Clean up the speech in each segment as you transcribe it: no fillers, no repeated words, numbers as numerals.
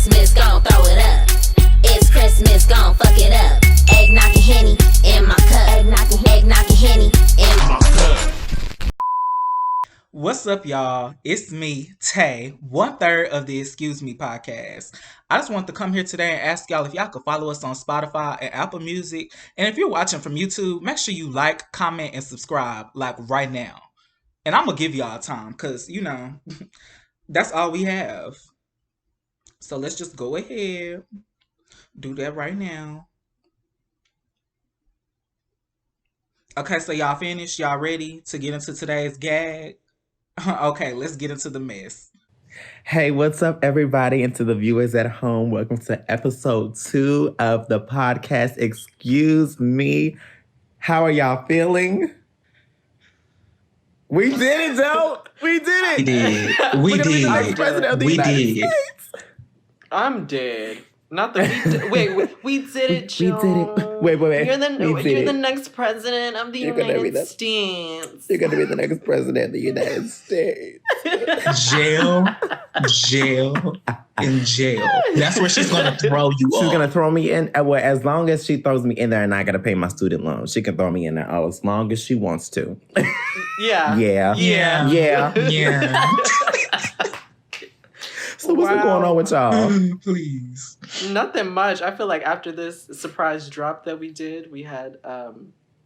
Christmas, gon' throw it up. It's Christmas, gon' fuck it up. Egg knocking Henny in my cup. Egg knocking Henny in my cup. What's up, y'all? It's me, Tay, 1/3 of the Excuse Me podcast. I just wanted to come here today and ask y'all if y'all could follow us on Spotify and Apple Music. And if you're watching from YouTube, make sure you like, comment, and subscribe, like right now. And I'm going to give y'all time because, that's all we have. So let's just go ahead, do that right now. Okay, so y'all finished? Y'all ready to get into today's gag? Okay, let's get into the mess. Hey, what's up, everybody, and to the viewers at home? Welcome to episode 2 of the podcast, Excuse Me. How are y'all feeling? We did it, though. We did it. We did. We're gonna be the next president of the United States. I'm dead. Not the we did it, Joan. We did it. Wait. You're the next president of the United States. You're gonna be the next president of the United States. Jail, and jail. That's where she's gonna throw you. She's gonna throw me in. Well, as long as she throws me in there and I gotta pay my student loan, she can throw me in there as long as she wants to. Yeah. So what's going on with y'all? Please. Nothing much. I feel like after this surprise drop that we did, we had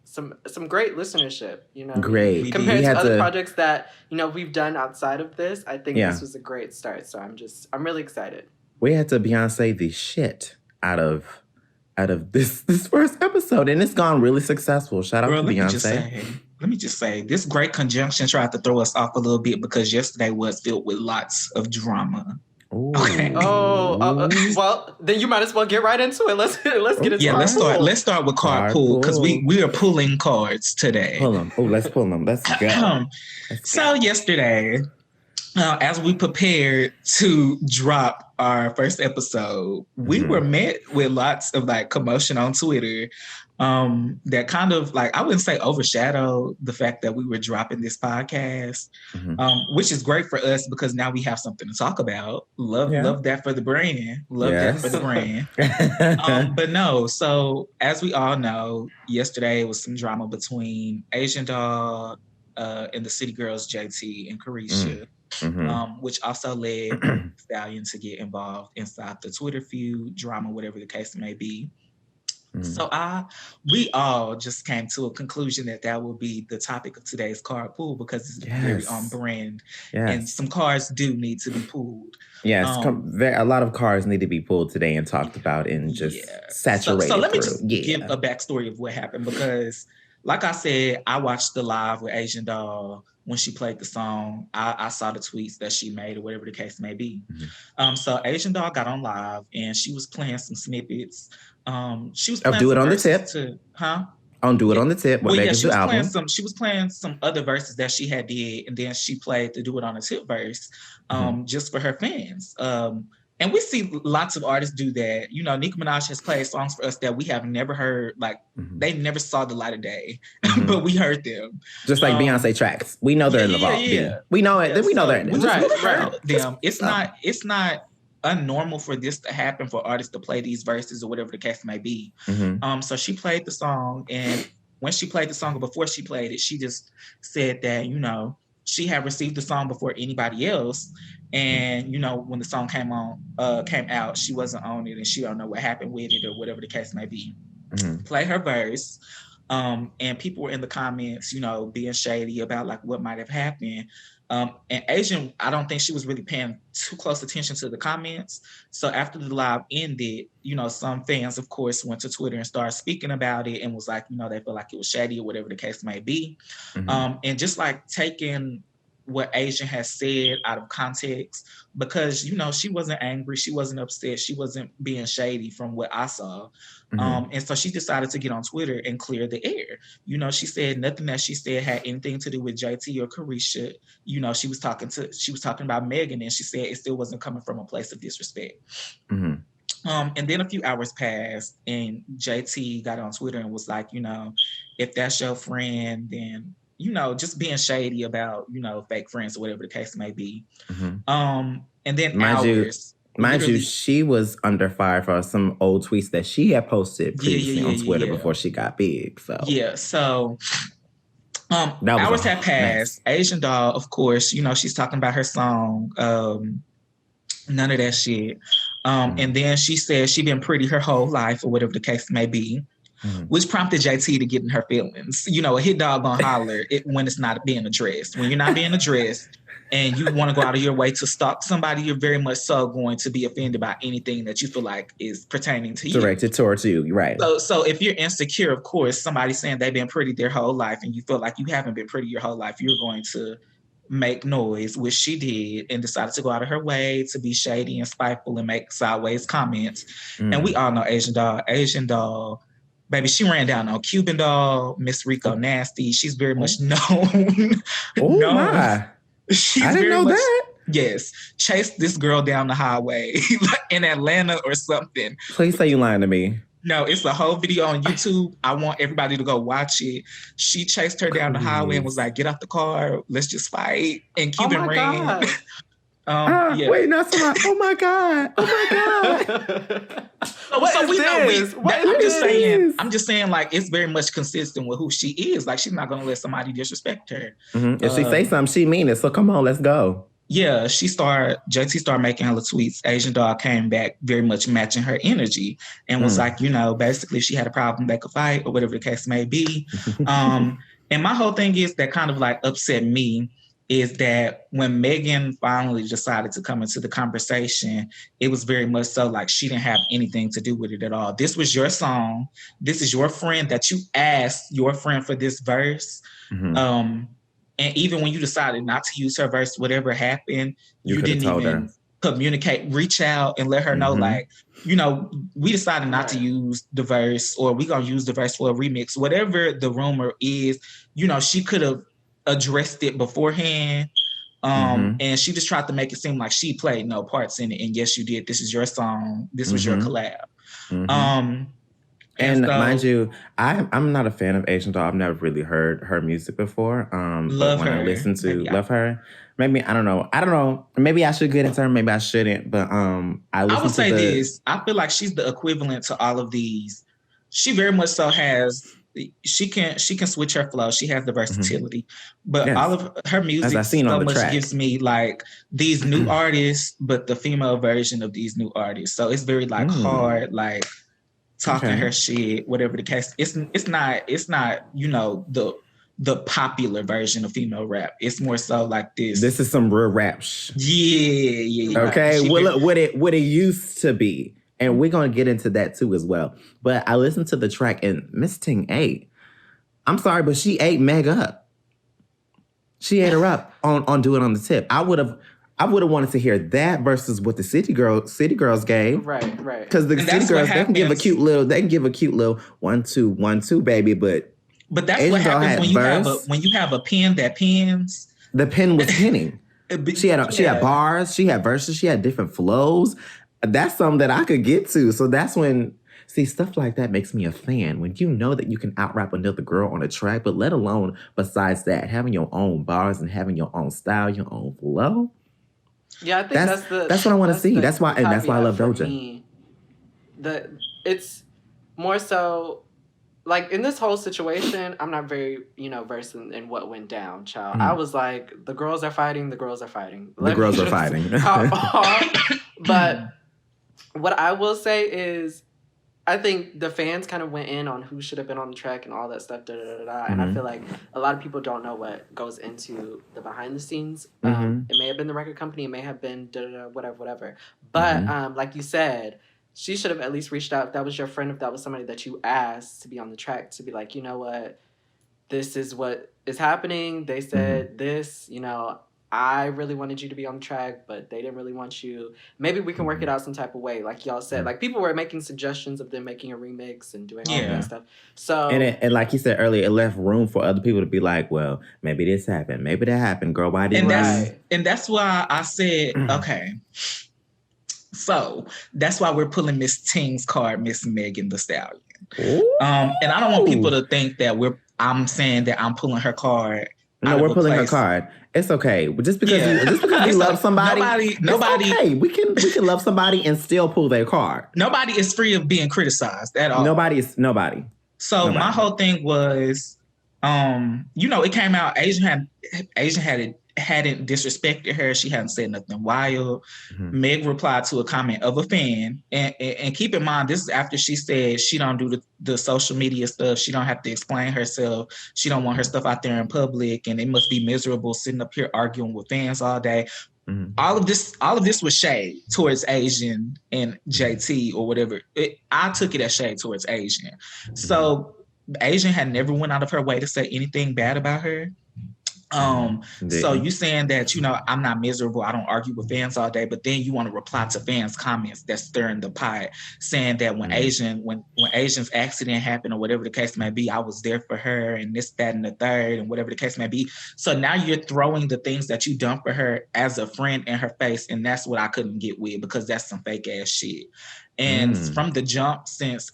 some great listenership. Great. Compared to other projects that we've done outside of this. I think this was a great start. So I'm really excited. We had to Beyonce the shit out of this first episode, and it's gone really successful. Shout out to Beyonce. Let me just say, this great conjunction tried to throw us off a little bit because yesterday was filled with lots of drama. Ooh. Okay. Well, then you might as well get right into it. Let's get into it. Yeah, let's start with card pool because we are pulling cards today. Pull them. Oh, let's pull them. Let's go. So yesterday, as we prepared to drop our first episode, we were met with lots of commotion on Twitter. That kind of I wouldn't say overshadowed the fact that we were dropping this podcast, which is great for us because now we have something to talk about. Love that for the brand. That for the brand. But no, so as we all know, yesterday was some drama between Asian Doll and the City Girls, JT and Carisha. Which also led Stallion to get involved inside the Twitter feud, drama, whatever the case may be. So we all just came to a conclusion that will be the topic of today's card pool because it's very on brand, and some cards do need to be pulled. Yes, a lot of cards need to be pulled today and talked about and just saturated. So let me just give a backstory of what happened because, like I said, I watched the live with Asian Doll. When she played the song, I saw the tweets that she made or whatever the case may be. So Asian Doll got on live and she was playing some snippets. She was playing Do It on the Tip. On Do It on the Tip. She was playing some other verses that she had did, and then she played the Do It on the Tip verse just for her fans. And we see lots of artists do that. Nicki Minaj has played songs for us that we have never heard. They never saw the light of day, but we heard them. Just like Beyonce tracks. We know they're in the vault. Yeah. We know it. We know they're in it. Right. Them. It's not unnormal for this to happen for artists to play these verses or whatever the case may be. So she played the song, and when she played the song, or before she played it, she just said that, she had received the song before anybody else. And, when the song came out, she wasn't on it and she don't know what happened with it or whatever the case may be. Play her verse. And people were in the comments, being shady about what might have happened. And Asian, I don't think she was really paying too close attention to the comments. So after the live ended, some fans, of course, went to Twitter and started speaking about it and was like, they felt like it was shady or whatever the case may be. And just taking what Asian has said out of context, because, she wasn't angry, she wasn't upset, she wasn't being shady from what I saw. And so she decided to get on Twitter and clear the air. She said nothing that she said had anything to do with JT or Carisha. She was talking about Megan, and she said it still wasn't coming from a place of disrespect. And then a few hours passed and JT got on Twitter and was like, if that's your friend, then just being shady about, fake friends or whatever the case may be. And then Mind you, she was under fire for some old tweets that she had posted previously on Twitter before she got big. So So hours had passed. Asian Doll, of course, you know, she's talking about her song, None of That Shit. And then she said she been pretty her whole life, or whatever the case may be, which prompted JT to get in her feelings. You know, a hit dog gonna holler when it's not being addressed. When you're not being addressed and you want to go out of your way to stalk somebody, you're very much so going to be offended by anything that you feel like is pertaining to you. Directed towards you, right. So if you're insecure, of course, somebody saying they've been pretty their whole life and you feel like you haven't been pretty your whole life, you're going to make noise, which she did, and decided to go out of her way to be shady and spiteful and make sideways comments. And we all know Asian Doll, baby, she ran down on Cuban Doll, Miss Rico Nasty. She's very much known. My. I didn't know that. Yes. Chased this girl down the highway in Atlanta or something. Please say you lying to me. No, it's a whole video on YouTube. I want everybody to go watch it. She chased her down the highway and was like, get off the car. Let's just fight. And Cuban ran. Wait, not so much. Oh my God. So we know I'm just saying, like, it's very much consistent with who she is. Like, she's not gonna let somebody disrespect her. If she say something, she mean it. So come on, let's go. Yeah, JT started making hella tweets. Asian Doll came back very much matching her energy and was like, you know, basically she had a problem, they could fight or whatever the case may be. And my whole thing is that kind of like upset me is that when Megan finally decided to come into the conversation, it was very much so like she didn't have anything to do with it at all. This was your song. This is your friend that you asked your friend for this verse. And even when you decided not to use her verse, whatever happened, you didn't even communicate, reach out and let her know, like, you know, we decided not to use the verse, or we gonna use the verse for a remix. Whatever the rumor is, you know, she could have addressed it beforehand. And she just tried to make it seem like she played no parts in it. And yes, you did. This is your song. This was your collab. And mind you, I'm not a fan of Asian Doll. I've never really heard her music before. Love but when her. I listen to Love Her, maybe I don't know. Maybe I should get into her. Maybe I shouldn't. But I would say this. I feel like she's the equivalent to all of these. She very much so has. She can switch her flow. She has the versatility, but all of her music so much gives me like these new artists, but the female version of these new artists. So it's very like hard, like. Talking her shit, whatever the case. It's not, you know, the popular version of female rap. It's more so like this. This is some real rap. Yeah. Okay. What it used to be. And we're gonna get into that too as well. But I listened to the track and Miss Ting ate. I'm sorry, but she ate Meg up. She ate her up on Do It on the Tip. I would have wanted to hear that versus what the City Girls gave. Right. Because the City Girls, they can give a cute little 1 2 1 2 baby, but that's Asian what happens when you have a pen that pins. The pen was pinning. She had bars, she had verses, she had different flows. That's something that I could get to. So that's when stuff like that makes me a fan. When you know that you can out-rap another girl on a track, but let alone besides that, having your own bars and having your own style, your own flow. Yeah, I think that's what I want to see. That's why I love Doja. It's more so like in this whole situation, I'm not very, versed in what went down, child. I was like, the girls are fighting. The girls are fighting. But what I will say is, I think the fans kind of went in on who should have been on the track and all that stuff, And I feel like a lot of people don't know what goes into the behind the scenes. It may have been the record company, it may have been whatever. But like you said, she should have at least reached out if that was your friend, if that was somebody that you asked to be on the track, to be like, you know what, this is what is happening. They said this, I really wanted you to be on the track, but they didn't really want you. Maybe we can work it out some type of way. Like y'all said, like people were making suggestions of them making a remix and doing all that stuff. So and like you said earlier, it left room for other people to be like, well, maybe this happened, maybe that happened, girl. Why didn't and that's why I said, okay. So that's why we're pulling Miss Ting's card, Miss Megan Thee Stallion. And I don't want people to think that I'm saying that I'm pulling her card No, we're pulling her card. It's okay. Just because you love somebody, nobody. It's okay. We can love somebody and still pull their card. Nobody is free of being criticized at all. Nobody. So my whole thing was, it came out. Asian hadn't disrespected her. She hadn't said nothing wild. Mm-hmm. Meg replied to a comment of a fan, and keep in mind, this is after she said she don't do the social media stuff. She don't have to explain herself. She don't want her stuff out there in public, and it must be miserable sitting up here arguing with fans all day. Mm-hmm. All of this was shade towards Asian and JT or whatever. I took it as shade towards Asian. Mm-hmm. So Asian had never went out of her way to say anything bad about her. So you saying that, I'm not miserable, I don't argue with fans all day, but then you want to reply to fans' comments that's stirring the pot, saying that when Asian's accident happened or whatever the case may be, I was there for her and this, that, and the third, and whatever the case may be. So now you're throwing the things that you done for her as a friend in her face, and that's what I couldn't get with, because that's some fake ass shit. And from the jump, since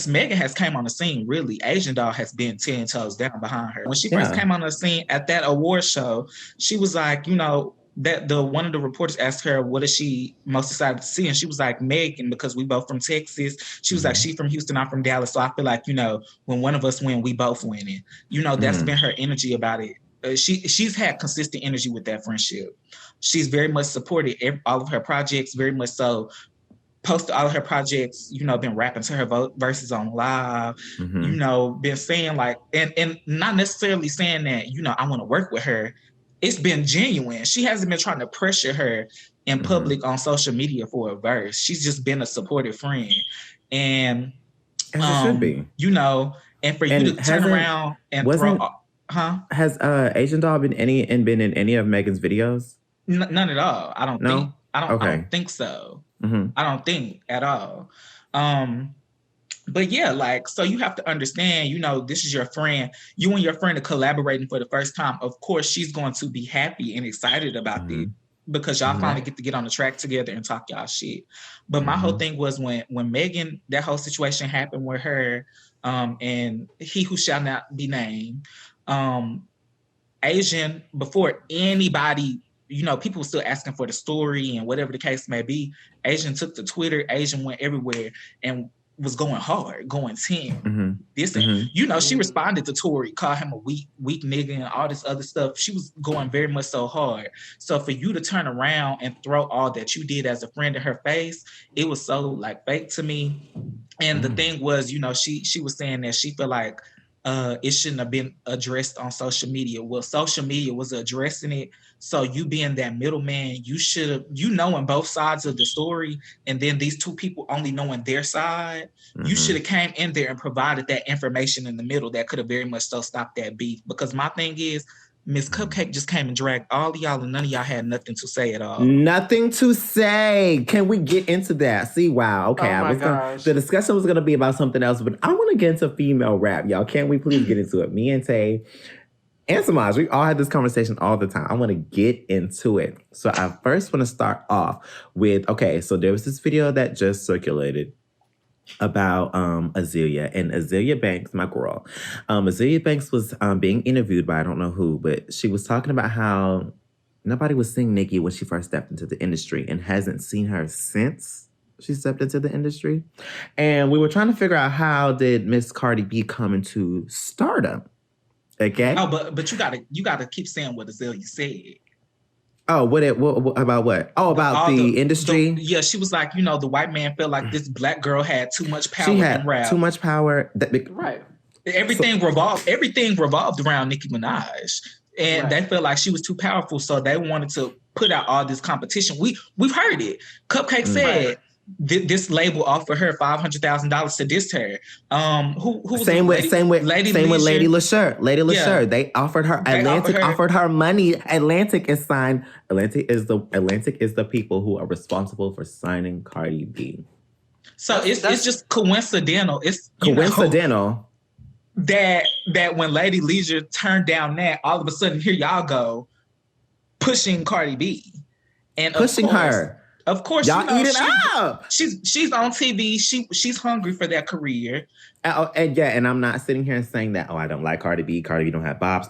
Megan has came on the scene, really, Asian Doll has been 10 toes down behind her. When she first came on the scene at that award show, she was like, that one of the reporters asked her, what is she most excited to see? And she was like, Megan, because we both from Texas. She was like, she from Houston, I'm from Dallas. So I feel like, when one of us win, we both winning. That's been her energy about it. She's had consistent energy with that friendship. She's very much supported all of her projects, very much so. Posted all of her projects, been rapping to her verses on live, been saying like, and not necessarily saying that, I want to work with her. It's been genuine. She hasn't been trying to pressure her in public on social media for a verse. She's just been a supportive friend. And as it should be. And for you to turn around and Has Asian Doll been in any of Megan's videos? None at all. I don't think. I don't think so. Mm-hmm. I don't think at all. But yeah, so you have to understand, this is your friend. You and your friend are collaborating for the first time. Of course, she's going to be happy and excited about it because y'all finally get on the track together and talk y'all shit. But my whole thing was when Megan, that whole situation happened with her, and he who shall not be named, Asian, before anybody, people were still asking for the story and whatever the case may be. Asian took to Twitter. Asian went everywhere and was going hard, going 10. She responded to Tory, called him a weak nigga and all this other stuff. She was going very much so hard. So for you to turn around and throw all that you did as a friend in her face, it was so fake to me. And the thing was, she was saying that she felt like it shouldn't have been addressed on social media. Well, social media was addressing it. So you being that middleman, you should have, knowing both sides of the story, and then these two people only knowing their side, you should have came in there and provided that information in the middle that could have very much so stopped that beef. Because my thing is, Miss Cupcake just came and dragged all of y'all, and none of y'all had nothing to say at all. Nothing to say. Can we get into that? See, wow. Okay, the discussion was gonna be about something else, but I want to get into female rap, y'all. Can we please get into it? Me and Tay and Semaj, we all had this conversation all the time. I want to get into it. So I first want to start off with, so there was this video that just circulated about Azealia, and Azealia Banks, my girl. Azealia Banks was being interviewed by I don't know who, but she was talking about how nobody was seeing Nicki when she first stepped into the industry and hasn't seen her since she stepped into the industry. And we were trying to figure out, how did Miss Cardi B come into stardom? Okay. Oh, but you gotta keep saying what Azealia said. Oh, what about what? Oh, about the industry? Yeah, she was like, the white man felt like this black girl had too much power. She had too much power. Right. Everything revolved around Nicki Minaj. And they felt like she was too powerful, so they wanted to put out all this competition. We've heard it. Cupcake said this label offered her $500,000 to diss her. Who was same with Lady Lashur. Lady Lashur. They offered her. Atlantic offered her money. Atlantic is the people who are responsible for signing Cardi B. So it's just coincidental. It's coincidental that when Lady Leisure turned down that, all of a sudden here y'all go pushing Cardi B and pushing her. Of course, y'all eat it up. She's on TV. She's hungry for that career. And I'm not sitting here and saying that. Oh, I don't like Cardi B. Cardi B don't have bops.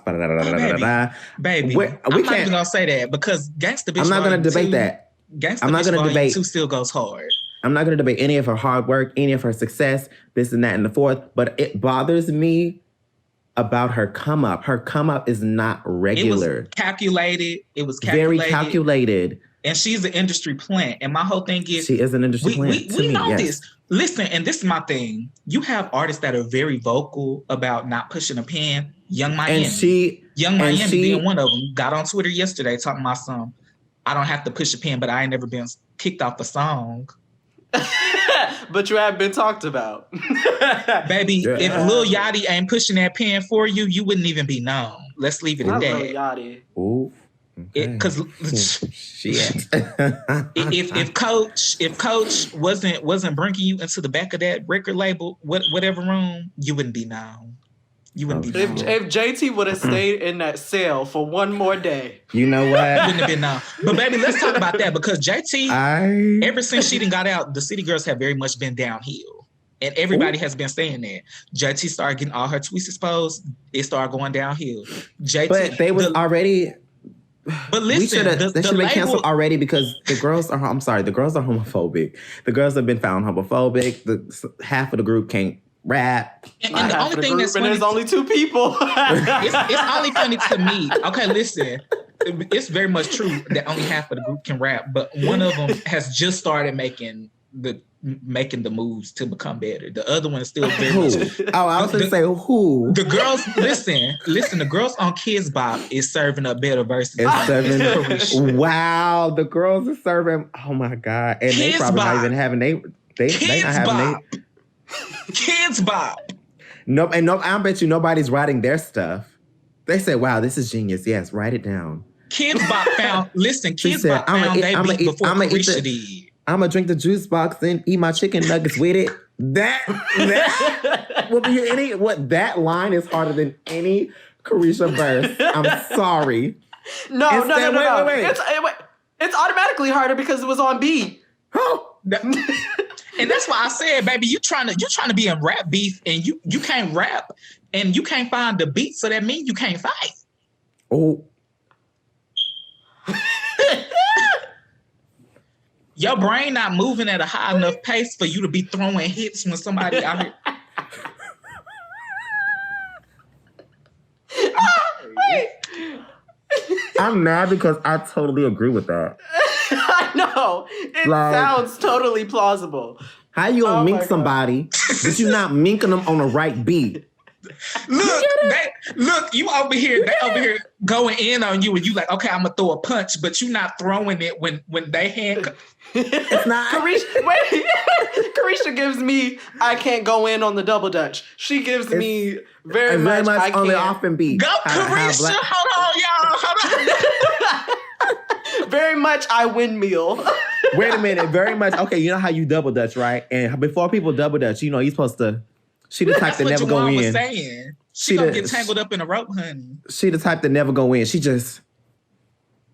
Baby, we I'm not can't even gonna say that because Gangsta Bitch. I'm not gonna debate that. Gangsta I'm not Bitch gonna debate. 2 still goes hard. I'm not gonna debate any of her hard work, any of her success, this and that and the fourth. But it bothers me about her come up. Her come up is not regular. It was calculated. Very calculated. And she's an industry plant. And my whole thing is... She is an industry plant. We know this. Listen, and this is my thing. You have artists that are very vocal about not pushing a pen. Young Miami. Young Miami being one of them. Got on Twitter yesterday talking about some, I don't have to push a pen, but I ain't never been kicked off a song. But you have been talked about. Baby, if Lil Yachty ain't pushing that pen for you, you wouldn't even be known. Let's leave it at that. Lil Yachty. Ooh. Because shit. if Coach wasn't bringing you into the back of that record label, whatever room, you wouldn't be known. You wouldn't be known. If JT would have stayed in that cell for one more day, you know what? You wouldn't have been known. But baby, let's talk about that because JT, ever since she done got out, the City Girls have very much been downhill. And everybody has been saying that. JT started getting all her tweets exposed. It started going downhill. JT, but they was already... But listen, they should have been canceled already because the girls are homophobic. The girls have been found homophobic. Half of the group can't rap. And the only thing that's funny, there's only 2 people. it's only funny to me. Okay, listen. It's very much true that only half of the group can rap, but one of them has just started making the moves to become better. The other one is still very much. Oh, I was going to say who? The girls, listen. The girls on Kids Bop is serving up better verses. Wow, the girls are serving. Oh my God, and Kids they probably Bop. not even having they not having Kids Bop. I bet you nobody's writing their stuff. They say, "Wow, this is genius." Yes, write it down. Kids Bop found. Listen, Kids Bop found they beat before Carisha did. I'm gonna drink the juice box and eat my chicken nuggets with it. That will be that line is harder than any Carisha verse. I'm sorry. No. Wait. It's automatically harder because it was on beat. Oh. And that's why I said, baby, you're trying to be in rap beef and you can't rap and you can't find the beat, so that means you can't fight. Oh. Your brain not moving at a high enough pace for you to be throwing hits when somebody out here. I'm mad because I totally agree with that. I know. It sounds totally plausible. How you gonna mink somebody, but you not minking them on the right beat? Look, you over here, they over here going in on you and you like, okay, I'm gonna throw a punch, but you not throwing it when they hand. It's not. Carisha gives me, I can't go in on the double dutch. She gives me very much I on can't. the off and beat. Go, Carisha, hold on, y'all. Very much I windmill. Wait a minute, very much. Okay, you know how you double dutch, right? And before people double dutch, you're supposed to. She the type that never go in. Was saying. She gonna get tangled up in a rope, honey. She the type that never go in. She just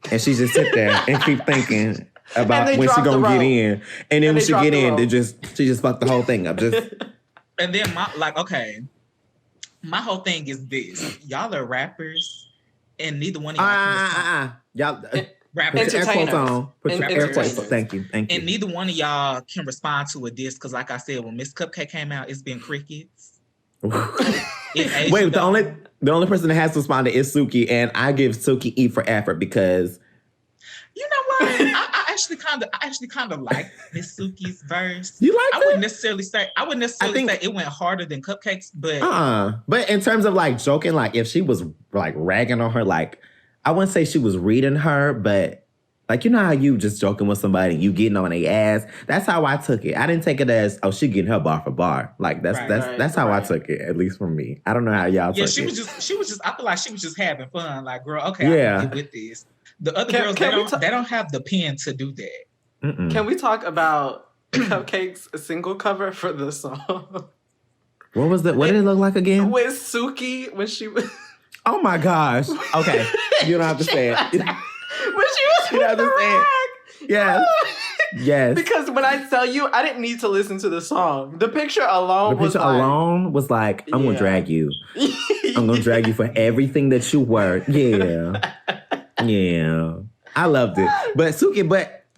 sit there and keep thinking about when she gonna get in, and then when she get in, she just fucked the whole thing up. And then my whole thing is this: y'all are rappers, and neither one of y'all y'all rappers. Put your air quotes on. Put your air quotes on. Thank you. And neither one of y'all can respond to a diss because, like I said, when Miss Cupcake came out, it's been crickets. Wait, the only person that has to respond is Suki, and I give Suki E for effort because you know what? I actually kind of like Miss Suki's verse. You like it? I wouldn't necessarily say it went harder than Cupcakes, but but in terms of like joking, like if she was like ragging on her, like I wouldn't say she was reading her, but like, you know how you just joking with somebody and you getting on their ass? That's how I took it. I didn't take it as, oh, she getting her bar for bar. Like, that's how I took it, at least for me. I don't know how y'all took it. Yeah, she was just, I feel like she was just having fun. Like, girl, okay, I can get with this. The other girls, they don't have the pen to do that. Mm-mm. Can we talk about Cupcake's single cover for the song? What was that? What did it look like again? With Suki, when she was... Oh my gosh. Okay. You don't have to say it. When she was with the rag. Yes. Yes. Because when I tell you, I didn't need to listen to the song. The picture alone was like, I'm gonna drag you. I'm gonna drag you for everything that you were. Yeah. Yeah. I loved it. But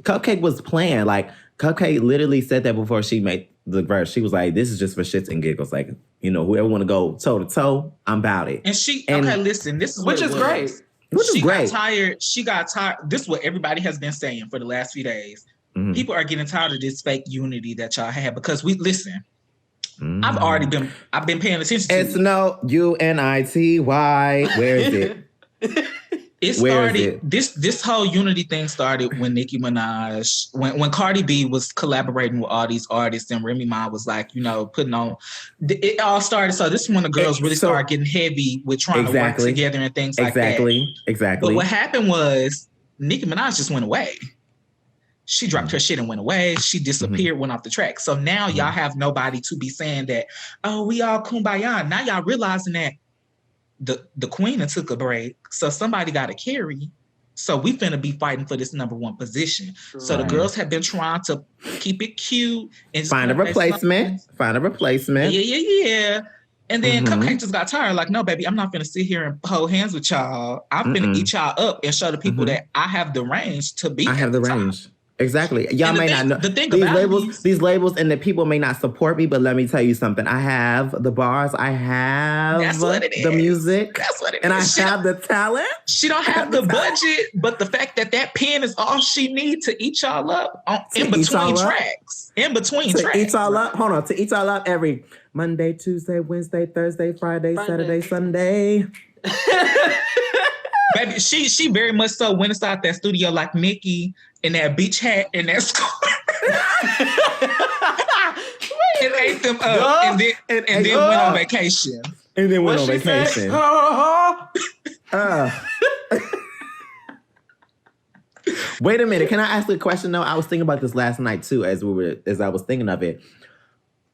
Cupcake was playing. Like, Cupcake literally said that before she made the verse. She was like, this is just for shits and giggles. Like, whoever want to go toe to toe, I'm about it. And okay, listen, this is which is great. She got tired. She got tired. This is what everybody has been saying for the last few days. Mm-hmm. People are getting tired of this fake unity that y'all have because I've been paying attention to it's no UNITY. Where is it? It started. This whole unity thing started when Nicki Minaj, when Cardi B was collaborating with all these artists, and Remy Ma was like, putting on. It all started. So this is when the girls really started getting heavy with trying to work together and things like that. Exactly. But what happened was Nicki Minaj just went away. She dropped her shit and went away. She disappeared, went off the track. So now y'all have nobody to be saying that, oh, we all kumbaya. Now y'all realizing that the queen took a break, so somebody got to carry. So we finna be fighting for this number one position. Right. So the girls have been trying to keep it cute and find a replacement. Yeah. And then Cupcake just got tired. Like, no, baby, I'm not finna sit here and hold hands with y'all. I'm finna eat y'all up and show the people that I have the range to be. I have the range. Exactly. Y'all may not know. The thing these labels and the people may not support me, but let me tell you something. I have the bars. I have the music. That's what it and is. I have the talent. She don't have the budget, but the fact that pen is all she needs to eat y'all up in between tracks. To eat y'all up. Hold on. To eat y'all up every Monday, Tuesday, Wednesday, Thursday, Friday, Saturday, Sunday. Baby, she very much so went inside that studio like Nicki in that beach hat and that scarf. And ate them up and then went on vacation. Wait a minute. Can I ask you a question though? I was thinking about this last night too as I was thinking of it.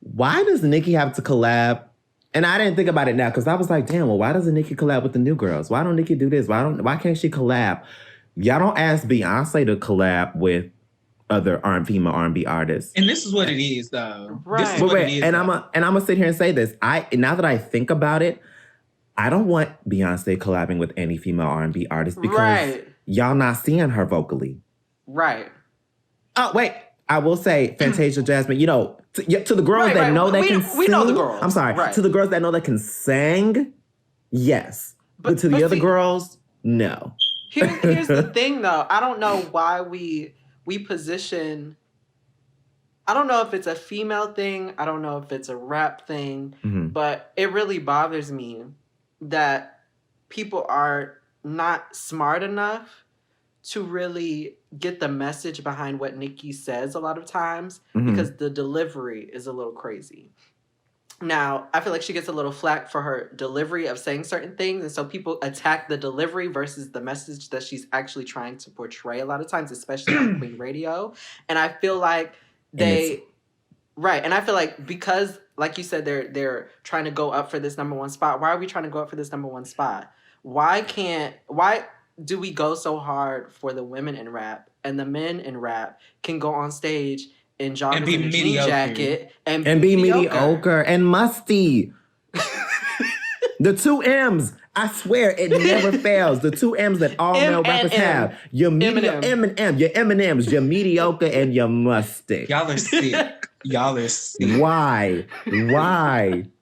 Why does Nicki have to collab? And I didn't think about it now because I was like, damn, well, why doesn't Nicki collab with the new girls? Why don't Nicki do this? Why can't she collab? Y'all don't ask Beyonce to collab with other female R&B artists. And this is what it is, though. Right. This is what it is. And I'm gonna sit here and say this. Now that I think about it, I don't want Beyonce collabing with any female R&B artist because y'all not seeing her vocally. Right. Oh, wait. I will say Fantasia Jasmine, to the girls that know they can sing. We know the girls. I'm sorry. Right. To the girls that know they can sing, yes. But to the other girls, no. Here's the thing, though. I don't know why we position... I don't know if it's a female thing. I don't know if it's a rap thing. Mm-hmm. But it really bothers me that people are not smart enough to really get the message behind what Nicki says a lot of times because the delivery is a little crazy. Now, I feel like she gets a little flack for her delivery of saying certain things, and so people attack the delivery versus the message that she's actually trying to portray a lot of times, especially on Queen Radio. And I feel like and I feel like because, like you said, they're trying to go up for this number one spot. Why are we trying to go up for this number one spot? Why do we go so hard for the women in rap and the men in rap can go on stage in joggers and a jean jacket and be mediocre and musty? The two M's. I swear it never fails. The two M's that all male rappers have. Your your M&M's, your mediocre and your musty. Y'all are sick. Why?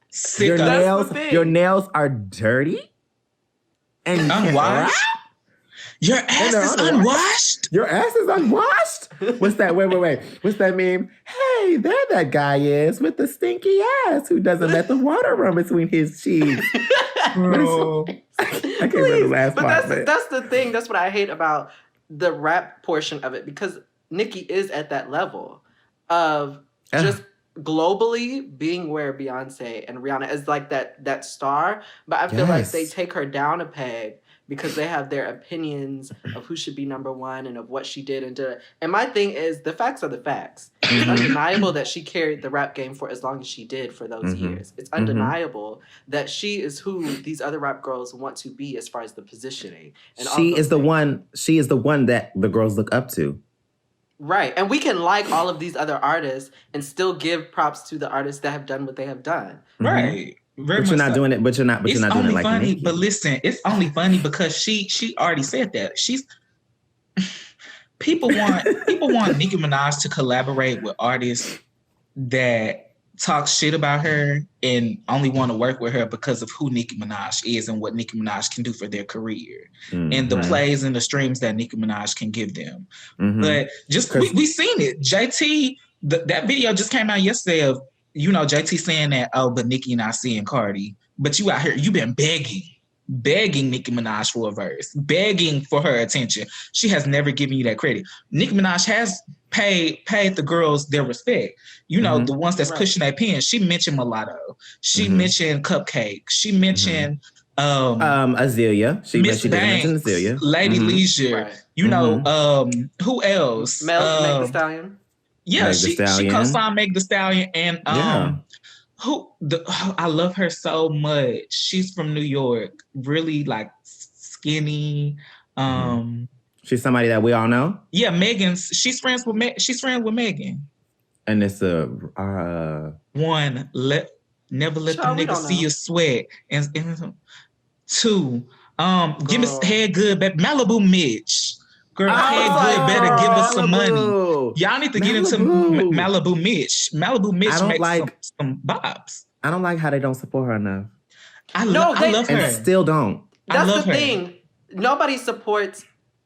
Sick. Your nails are dirty? And unwashed? Your ass is unwashed? Your ass is unwashed? What's that? Wait. What's that meme? Hey, there that guy is with the stinky ass who doesn't let the water run between his cheeks. Bro. I can't remember the last part. But that's the thing. That's what I hate about the rap portion of it because Nicki is at that level of just globally being where Beyonce and Rihanna is like that star. But I feel like they take her down a peg because they have their opinions of who should be number one and of what she did and did. And my thing is, the facts are the facts. It's undeniable that she carried the rap game for as long as she did for those years. It's undeniable that she is who these other rap girls want to be as far as the positioning. And she is the one that the girls look up to. Right. And we can like all of these other artists and still give props to the artists that have done what they have done. Right. But you're not doing it. But you're not doing it like funny. Nicki. But listen, it's only funny because she already said that. People want Nicki Minaj to collaborate with artists that talk shit about her and only want to work with her because of who Nicki Minaj is and what Nicki Minaj can do for their career and the plays and the streams that Nicki Minaj can give them. But just we seen it. JT, that video just came out yesterday of, JT saying that, but Nicki not seeing Cardi. But you out here, you been begging Nicki Minaj for a verse, begging for her attention. She has never given you that credit. Nicki Minaj has paid the girls their respect. The ones that's pushing that pen. She mentioned Mulatto. She mentioned Cupcake. She mentioned Azalea. She mentioned Azalea. Lady Leisure. Right. Who else? Meg Thee Stallion. Yeah, she co-signed Meg Thee Stallion and I love her so much. She's from New York, really like skinny. She's somebody that we all know. Yeah, Megan's. She's friends with Megan. And it's never let the nigga see you sweat. And 2, give me head good, but Malibu Mitch. Girl, head good better give us some money. Y'all need to get into Malibu Mitch. Malibu Mitch makes some bops. I don't like how they don't support her enough. I love her. And still don't. That's the thing. Nobody supports.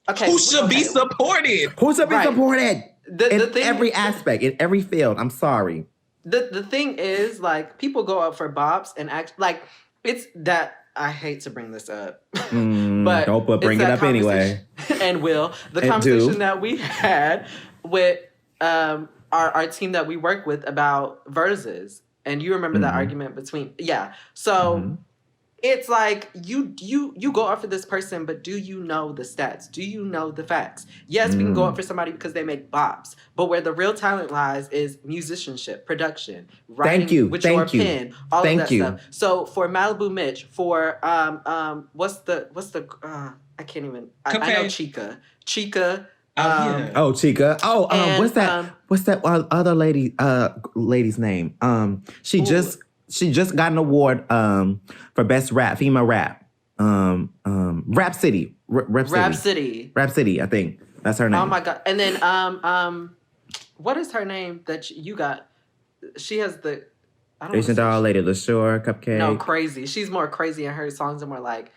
Okay, who should be supported? Who should be supported? The thing, every aspect, in every field. I'm sorry. The thing is, like, people go up for bops and act like it's that. I hate to bring this up, but don't bring it up anyway. And the conversation that we had with our team that we work with about verses, and you remember that argument between So it's like you go up for this person, but do you know the stats? Do you know the facts? Yes, we can go up for somebody because they make bops, but where the real talent lies is musicianship, production, writing your pen, all of that stuff. So for Malibu Mitch, for what's the I can't even I know Chica. Chica. What's that other lady's name? She just got an award for best female rap. Rap City. Rap City, I think. That's her name. Oh my God. And then what is her name that you got? She has the Asian doll lady, LaShore, Cupcake. No, crazy. She's more crazy and her songs are more like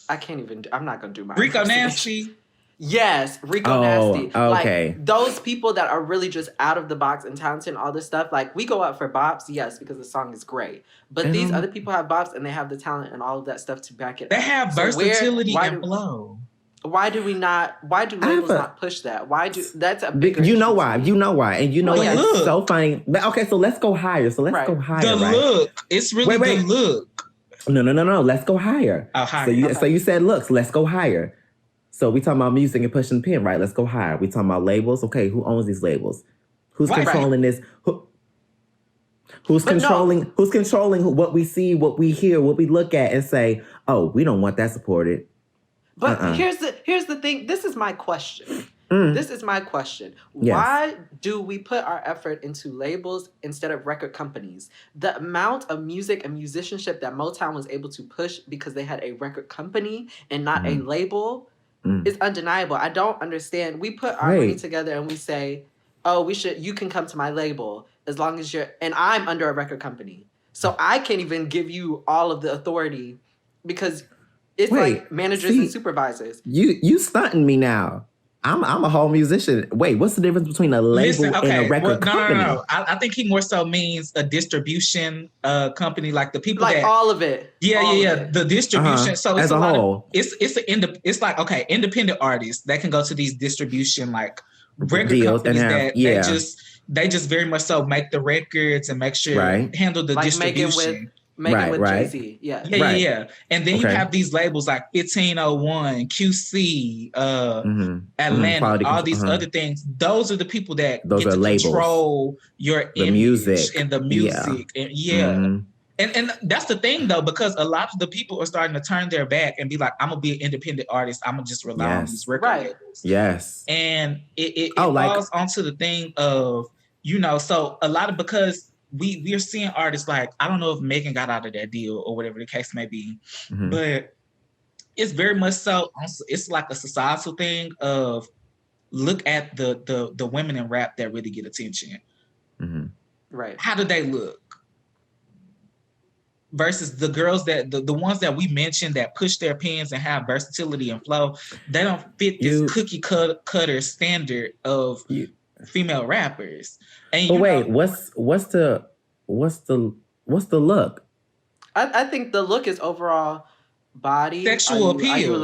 I'm not gonna do my Rico Nasty. Yes, Rico Nasty. Okay. Like, those people that are really just out of the box and talented and all this stuff, like, we go out for bops, yes, because the song is great. But these other people have bops and they have the talent and all of that stuff to back it up. They have versatility and flow. Why do labels not push that? That's a bigger You know why. And you know it's so funny. Okay, so let's go higher. The look. It's really the look. No. Let's go higher. Oh, higher. So you said looks. Let's go higher. So we talking about music and pushing the pen, right? Let's go higher. We talking about labels. Okay, who owns these labels? Who's controlling this? Who's controlling what we see, what we hear, what we look at, and say, "Oh, we don't want that supported." But here's the thing. This is my question. This is my question. Yes. Why do we put our effort into labels instead of record companies? The amount of music and musicianship that Motown was able to push because they had a record company and not a label is undeniable. I don't understand. We put our money together and we say, "Oh, you can come to my label as long as and I'm under a record company. So I can't even give you all of the authority because it's like managers and supervisors." You stunting me now. I'm a whole musician. Wait, what's the difference between a label and a record company? No. I think he more so means a distribution company, like the people like all of it. Yeah. The distribution. So it's as a whole, it's like independent artists that can go to these distribution like record deals companies they just very much so make the records and make sure handle the distribution. Megan with Jay-Z. Yeah. And then you have these labels like 1501, QC, Atlanta, all these other things. Those are the people that get to control your image music and the music. And And that's the thing though, because a lot of the people are starting to turn their back and be like, I'm gonna be an independent artist. I'm gonna just rely on these record labels. Yes. And it falls onto the thing of, so a lot of, because we're seeing artists like, I don't know if Megan got out of that deal or whatever the case may be, but it's very much so, it's like a societal thing of, look at the women in rap that really get attention. Right. How do they look? Versus the girls that the ones that we mentioned that push their pens and have versatility and flow, they don't fit this cookie cutter standard of female rappers. And what's the look? I think the look is overall body, sexual appeal.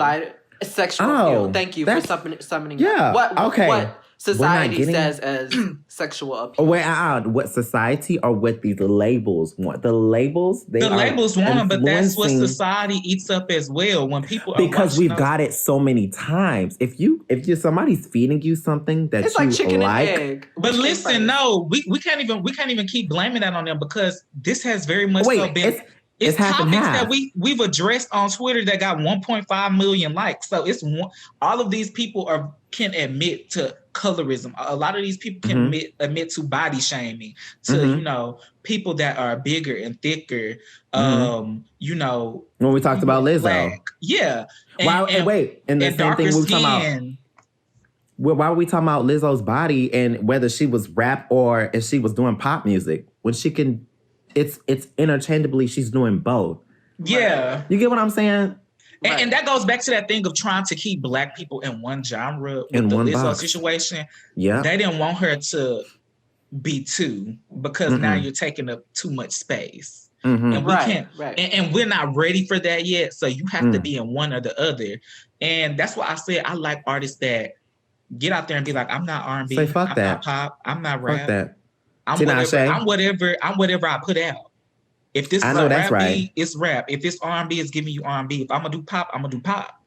Sexual appeal. Thank you for summoning. Yeah. What society says as sexual appeal. What society or what these labels want. The labels, labels want them, but that's what society eats up as well. When people because we've got it so many times. If somebody's feeding you something that it's like chicken and egg. But listen, no, we can't even keep blaming that on them, because this has very much been. It's topics that we've addressed on Twitter that got 1.5 million likes. So all of these people can admit to colorism. A lot of these people can admit to body shaming, to people that are bigger and thicker. When we talked about Lizzo, black. Yeah. And the same thing we were talking about. Why were we talking about Lizzo's body and whether she was rap or if she was doing pop music when she can? It's interchangeably, she's doing both. Yeah. You get what I'm saying? And that goes back to that thing of trying to keep black people in one genre with the Lizzo situation. Yeah. They didn't want her to be two, because now you're taking up too much space. And we can't, and we're not ready for that yet. So you have to be in one or the other. And that's why I said I like artists that get out there and be like, I'm not R&B. Say fuck I'm that. not pop. I'm not rap. Fuck that. I'm whatever I put out. If this is a rap beat, it's rap. If it's R&B, it's giving you R&B. If I'm gonna do pop, I'm gonna do pop.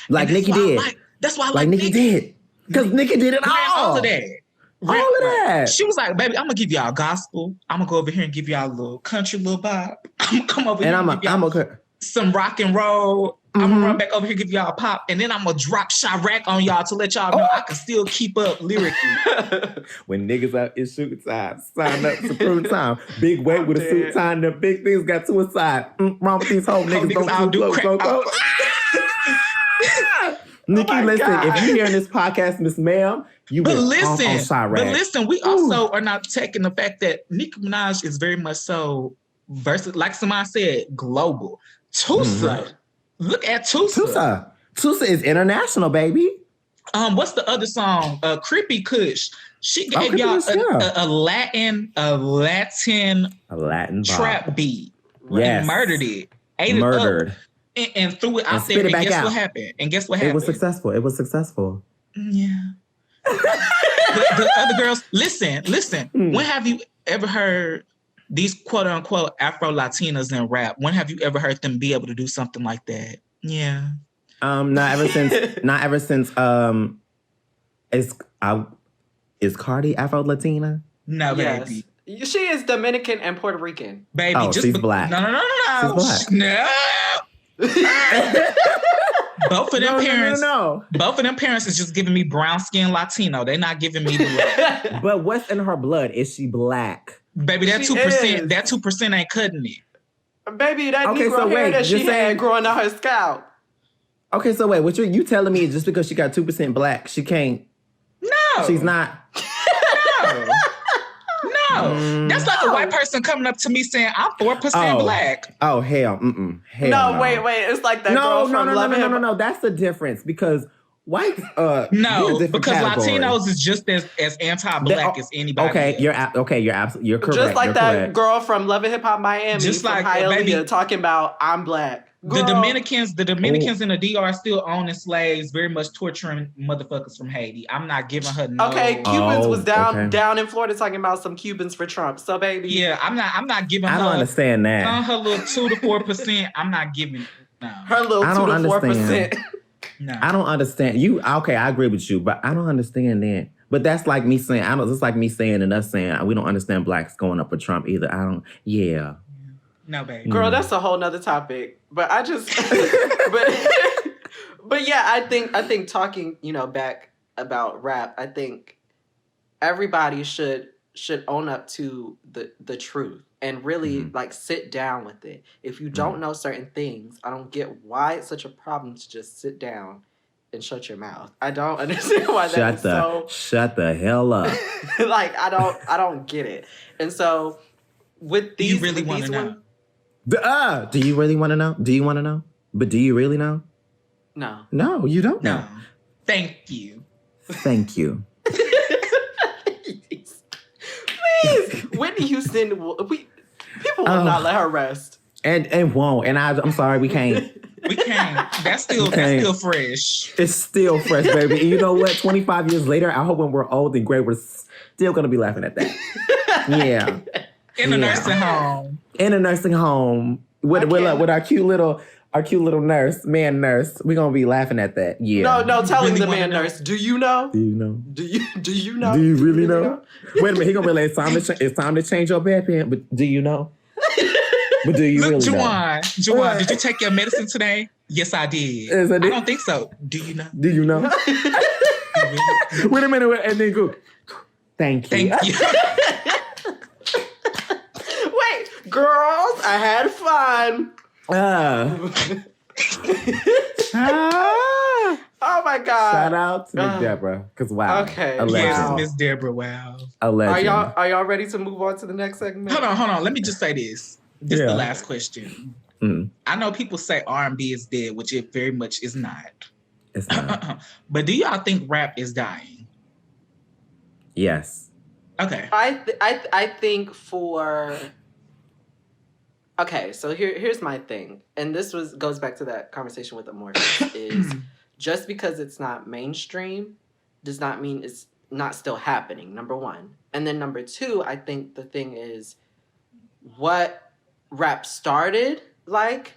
Like Nicki did. That's why I like Nicki did. Because Nicki did it all. All of that. She was like, baby, I'm gonna give y'all gospel. I'm gonna go over here and give y'all a little country, little vibe. I'm gonna come over here and give y'all some rock and roll. I'm gonna run back over here, give y'all a pop, and then I'm gonna drop Chirac on y'all to let y'all know I can still keep up lyrically. When niggas out in suit time, sign up for prove time. Big weight with a suit tie, and the big things got to a side. Wrong with these whole niggas don't do crack. Nikki, listen, if you're hearing this podcast, Miss Ma'am, on Chirac. But listen, we also are not taking the fact that Nicki Minaj is very much so versatile, like somebody said, global. Tusa. Look at Tusa. Tusa is international, baby. What's the other song? Creepy Kush. She gave y'all a Latin trap beat. Yes. And murdered it. Ate it up. And threw it out there. And guess what happened? It was successful. Yeah. the other girls, listen. When have you ever heard these quote unquote Afro Latinas in rap? When have you ever heard them be able to do something like that? Yeah. Not ever since is Cardi Afro Latina? No, baby. She is Dominican and Puerto Rican. Baby, she's black. No. She's black. No. Both of them parents. No. Both of them parents is just giving me brown skin Latino. They're not giving me the But what's in her blood? Is she black? Baby, that 2%, that 2% ain't cutting it. Baby, that Negro hair that she had growing out her scalp. Okay, so wait, what you telling me is just because she got 2% black, she can't? No. She's not? No. That's like a white person coming up to me saying, I'm 4% black. Oh, hell. Hell no. Wait. It's like that girl from Love and Hip Hop. No. That's the difference because white... no, because Latinos is just as anti-black as anybody else. You're correct. Just like that girl from Love and Hip Hop Miami, just like Hialeah, talking about, I'm black. Girl. The Dominicans in the DR still owning slaves, very much torturing motherfuckers from Haiti. I'm not giving her no. Okay, Cubans was down in Florida talking about some Cubans for Trump. So baby, yeah, I'm not giving her. I don't understand that. On her little 2 to 4%, I'm not giving. No, her little 2 to 4%. No, I don't understand. Okay, I agree with you, but I don't understand that. But that's like me saying, it's like me saying and us saying we don't understand blacks going up for Trump either. I don't. Yeah. No, baby. Girl, that's a whole nother topic. But I just, but yeah, I think talking, back about rap, I think everybody should own up to the truth and really like sit down with it. If you don't know certain things, I don't get why it's such a problem to just sit down and shut your mouth. I don't understand why that is so. Shut the hell up. Like I don't get it. And so with these, you really want to know? Do you really want to know? Do you want to know? But do you really know? No. No, you don't know. No. Thank you. Thank you. Please, Whitney Houston. People will not let her rest, and won't. And I'm sorry, we can't. We can't. That's still fresh. It's still fresh, baby. And you know what? 25 years later, I hope when we're old and gray, we're still gonna be laughing at that. Yeah. In a nursing home. In a nursing home with our cute little nurse, man nurse. We're gonna be laughing at that. Yeah. No, tell him the man nurse. Do you know? Do you know? Do you know? Do you really know? Wait a minute, he gonna be like, it's time to change your bedpan, but do you know? But do you Look, really know? JeJuan, did you take your medicine today? Yes, I did. Yes, I did. I don't think so. Do you know? Do you know? Wait a minute, and then go. Thank you. Thank you. Wait, girls, I had fun. Oh my God. Shout out to Miss Deborah. Because wow. Okay. Yes, Miss Deborah, wow. A legend. Are y'all ready to move on to the next segment? Hold on. Let me just say this. This is the last question. Mm. I know people say R&B is dead, which it very much is not. It's not. But do y'all think rap is dying? Yes. Okay. I think for... Okay, so here's my thing. And this goes back to that conversation with Amorphous is just because it's not mainstream does not mean it's not still happening, number one. And then number two, I think the thing is what rap started like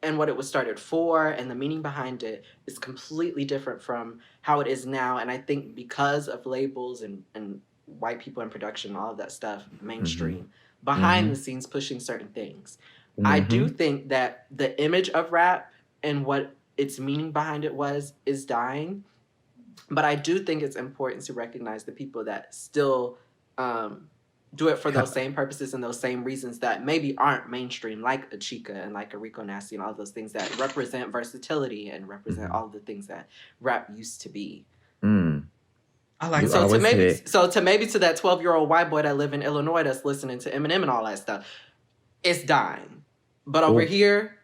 and what it was started for and the meaning behind it is completely different from how it is now. And I think because of labels and white people in production, all of that stuff, mainstream, behind the scenes pushing certain things. I do think that the image of rap and what its meaning behind it is dying. But I do think it's important to recognize the people that still do it for those same purposes and those same reasons that maybe aren't mainstream, like a Chica and like a Rico Nasty and all those things that represent versatility and represent all the things that rap used to be. I like so to maybe to that 12-year-old white boy that live in Illinois that's listening to Eminem and all that stuff, it's dying. But over here,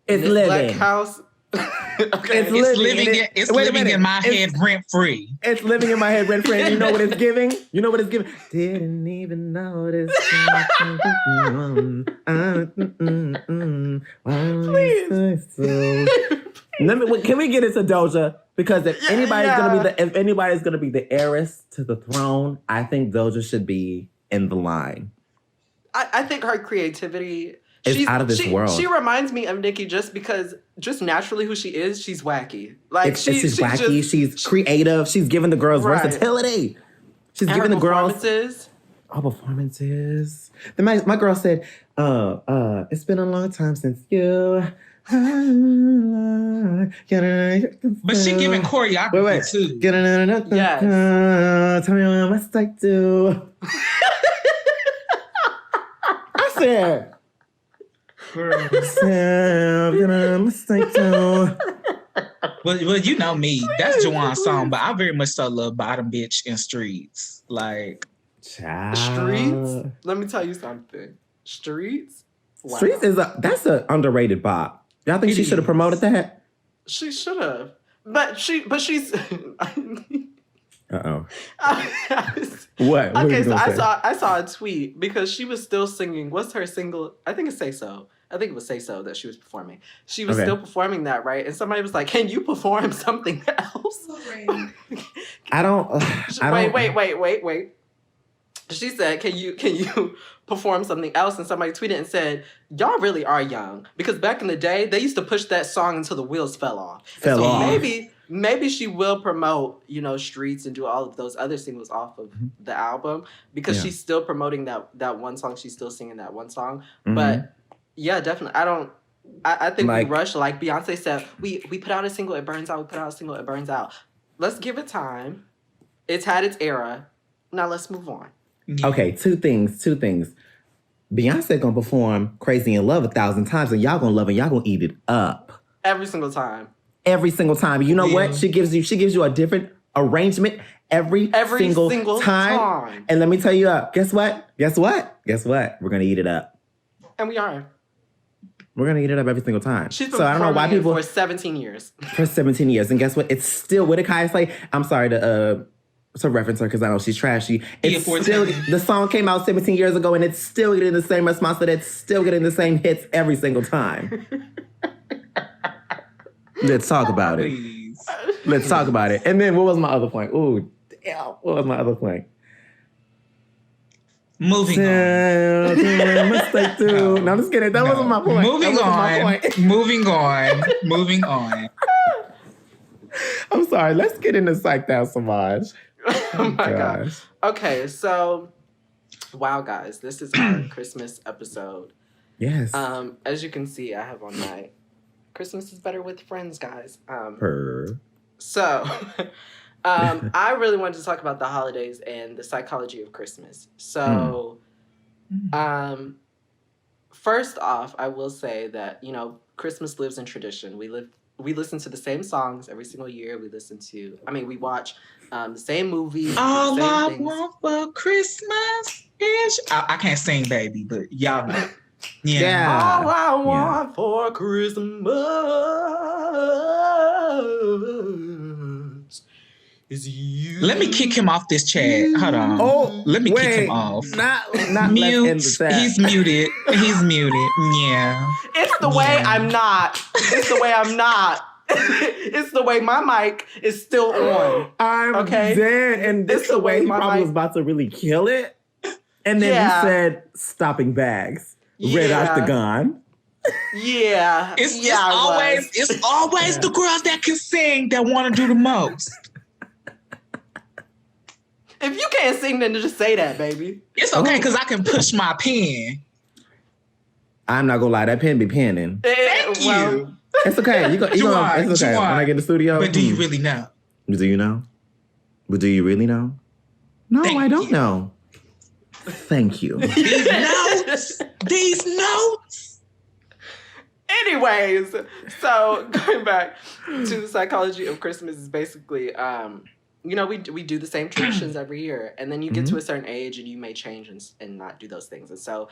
it's in this living. black house. Okay. It's living in my head rent free. It's living in my head rent free. You know what it's giving? Didn't even notice. Please. Can we get into Doja? Because if anybody's gonna be the heiress to the throne, I think Doja should be in the line. I think her creativity is out of this world. She reminds me of Nicki just because, just naturally who she is, she's wacky. Like she's wacky. She's creative. She's giving the girls versatility. She's giving the girls performances. My girl said, "It's been a long time since you." But she giving choreography too. Yes. Tell me what must I do? I said. Well, you know me. That's JeJuan's song, but I very much so love Bottom Bitch and Streets. Like Streets? Let me tell you something. Streets? Wow. Streets that's an underrated bop. Y'all think she should have promoted that? She should have. But she's Uh-oh. What? Okay, so I saw a tweet because she was still singing. What's her single? I think it's Say So. I think it was Say So that she was performing. She was still performing that, right? And somebody was like, "Can you perform something else?" I don't. Wait. She said, "Can you perform something else?" And somebody tweeted and said, "Y'all really are young because back in the day they used to push that song until the wheels fell off." Maybe she will promote, Streets and do all of those other singles off of the album because she's still promoting that one song. She's still singing that one song. But Yeah, definitely. I think Like- we rush. Like Beyonce said, we put out a single, it burns out. We put out a single, it burns out. Let's give it time. It's had its era. Now let's move on. Yeah. Okay, two things. Beyonce gonna perform Crazy in Love 1,000 times, and y'all gonna love it. Y'all gonna eat it up Every single time. every single time. You know what? Yeah. She gives you a different arrangement every single time. And let me tell you, guess what? We're gonna eat it up. And we are. We're gonna eat it up every single time. She's been so I don't know why performing people for 17 years. for 17 years, and guess what? It's still what did Kaya say? I'm sorry to reference her because I know she's trashy. It's still the song came out 17 years ago, and it's still getting the same response. That it's still getting the same hits every single time. Let's talk about it. Please. Let's talk about it. And then what was my other point? Ooh, damn. What was my other point? Moving on. Mistake too. No, I'm just kidding. That wasn't my point. Moving on. I'm sorry. Let's get into Psyched Out Semaj. Oh my gosh. Okay, so wow, guys, this is our Christmas episode. Yes. As you can see, I have on my Christmas is better with friends, guys. So, I really wanted to talk about the holidays and the psychology of Christmas. So, first off, I will say that, Christmas lives in tradition. We listen to the same songs every single year. We watch the same movies. All the same I things. want for Christmas is... I can't sing, baby, but y'all know. Yeah. All I want for Christmas is you. Let me kick him off this chat. Hold on. Oh, let me kick him off. Not Mute. Let's end the chat. He's muted. Yeah. It's the way I'm not. It's the way I'm not. It's the way my mic is still on. I'm Okay? dead. And this It's the the way way he my probably mic- was about to really kill it. And then Yeah. he said, stopping bags. Red out the Yeah. gun. Yeah. It's I always Yeah. the girls that can sing that want to do the most. If you can't sing, then just say that, baby. It's okay because I can push my pen. I'm not gonna lie, that pen be penning. Thank you. It's okay. It's okay. JeJuan. When I get in the studio. But do you really know? Do you know? But do you really know? No, Thank I don't you. know. Thank you. These notes. Anyways, so going back to the psychology of Christmas is basically, we do the same traditions every year, and then you get to a certain age and you may change and not do those things. And so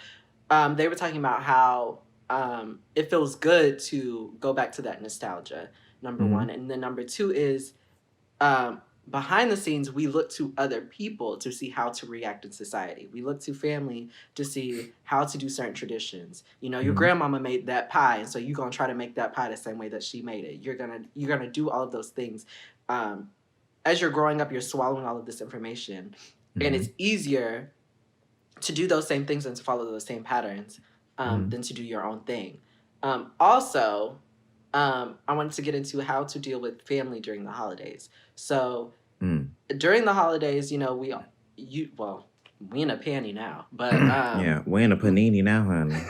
they were talking about how it feels good to go back to that nostalgia, number one. And then number two is behind the scenes, we look to other people to see how to react in society. We look to family to see how to do certain traditions. Your grandmama made that pie, and so you're gonna try to make that pie the same way that she made it. You're gonna do all of those things. As you're growing up, you're swallowing all of this information, and it's easier to do those same things and to follow those same patterns than to do your own thing. Also, I wanted to get into how to deal with family during the holidays. So during the holidays, we in a panty now, but yeah, we're in a panini now, honey.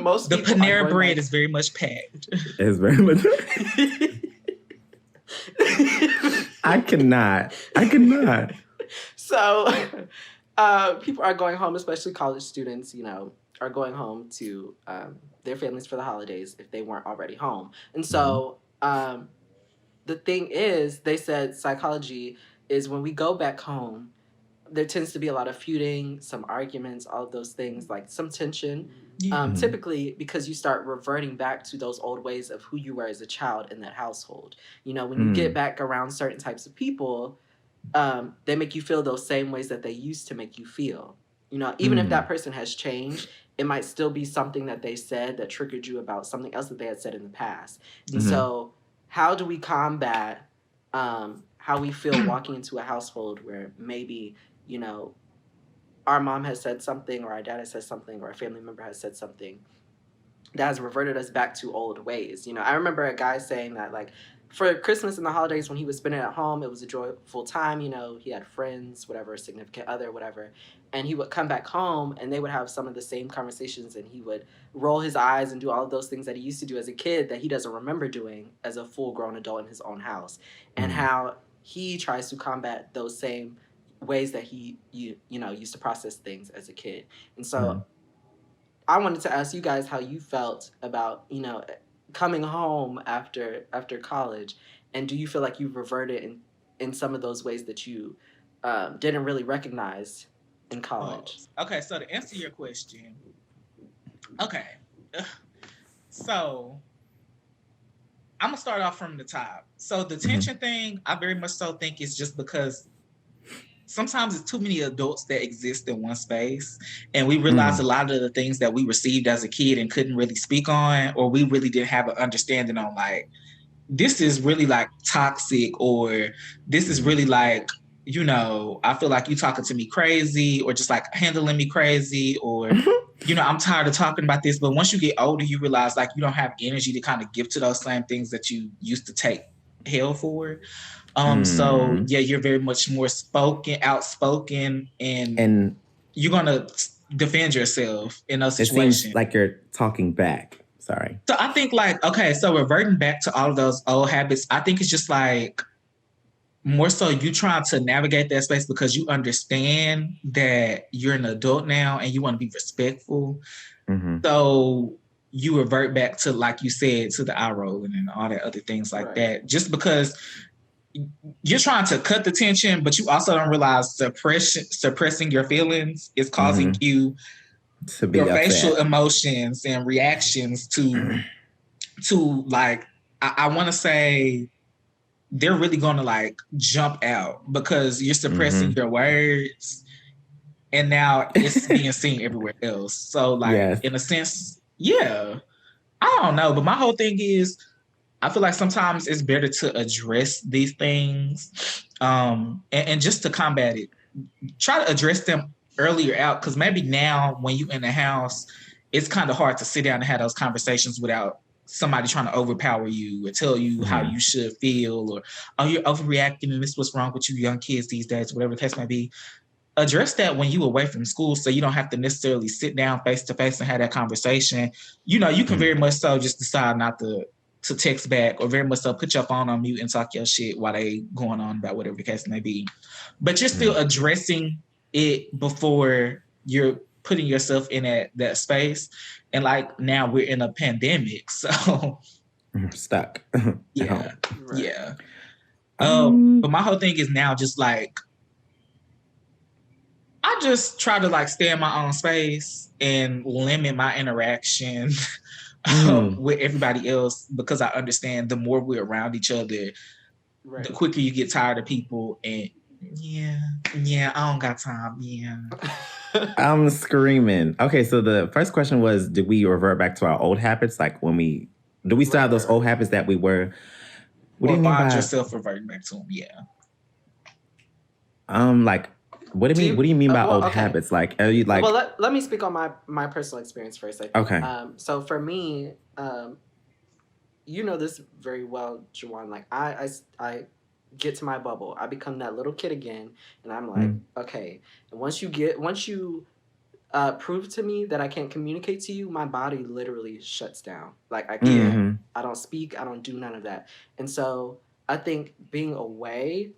most The people are Panera going bread back- is very much packed. It's very much. I cannot. So people are going home, especially college students, are going home to their families for the holidays if they weren't already home. And so the thing is, they said psychology is when we go back home, there tends to be a lot of feuding, some arguments, all of those things, like some tension. Typically because you start reverting back to those old ways of who you were as a child in that household. When you get back around certain types of people, they make you feel those same ways that they used to make you feel. Even if that person has changed, it might still be something that they said that triggered you about something else that they had said in the past. And so how do we combat how we feel walking into a household where maybe, our mom has said something or our dad has said something or a family member has said something that has reverted us back to old ways. I remember a guy saying that, like, for Christmas and the holidays, when he would spend it at home, it was a joyful time. You know, he had friends, whatever, significant other, whatever. And he would come back home and they would have some of the same conversations, and he would roll his eyes and do all of those things that he used to do as a kid that he doesn't remember doing as a full-grown adult in his own house. And how he tries to combat those same ways that he used to process things as a kid. And so I wanted to ask you guys how you felt about, you know, coming home after college, and do you feel like you've reverted in some of those ways that you didn't really recognize in college? Okay, so to answer your question, okay, so I'm gonna start off from the top. So the tension thing, I very much so think is just because sometimes it's too many adults that exist in one space, and we realize a lot of the things that we received as a kid and couldn't really speak on, or we really didn't have an understanding on, like, this is really like toxic, or this is really like, you know, I feel like you talking to me crazy, or just like handling me crazy, or, you know, I'm tired of talking about this. But once you get older, you realize like you don't have energy to kind of give to those same things that you used to take hell for. So yeah, you're very much more outspoken, and you're gonna defend yourself in those situations. It seems like you're talking back. Sorry. So I think like, okay, so reverting back to all of those old habits, I think it's just like more so you trying to navigate that space because you understand that you're an adult now and you want to be respectful. So you revert back to, like you said, to the eye rolling and all that other things like that, just because you're trying to cut the tension, but you also don't realize suppressing your feelings is causing you to be your upset. facial emotions and reactions to like, I want to say they're really going to like jump out because you're suppressing your words, and now it's being seen everywhere else. So like, in a sense, yeah, I don't know, but my whole thing is, I feel like sometimes it's better to address these things and just to combat it. Try to address them earlier out, because maybe now when you're in the house, it's kind of hard to sit down and have those conversations without somebody trying to overpower you or tell you how you should feel, or, oh, you're overreacting and this is what's wrong with you young kids these days, whatever the case may be. Address that when you away from school, so you don't have to necessarily sit down face to face and have that conversation. You know, you can very much so just decide not to text back, or very much so put your phone on mute and talk your shit while they going on about whatever the case may be. But you're still addressing it before you're putting yourself in that space. And like, now we're in a pandemic, so stuck. Yeah. But my whole thing is now just like, I just try to like stay in my own space and limit my interaction with everybody else, because I understand the more we're around each other, the quicker you get tired of people. And I don't got time. I'm screaming. Okay, so the first question was, do we revert back to our old habits? Like, do we still have those old habits that we were? What do you mean by yourself reverting back to them? Yeah. Like, what do you mean by old habits? Like, are you like? Well, let me speak on my personal experience first. I think. Okay. So for me, you know this very well, JeJuan. Like, I get to my bubble. I become that little kid again, and I'm like, okay. And once you prove to me that I can't communicate to you, my body literally shuts down. Like, I can't. I don't speak. I don't do none of that. And so I think being away,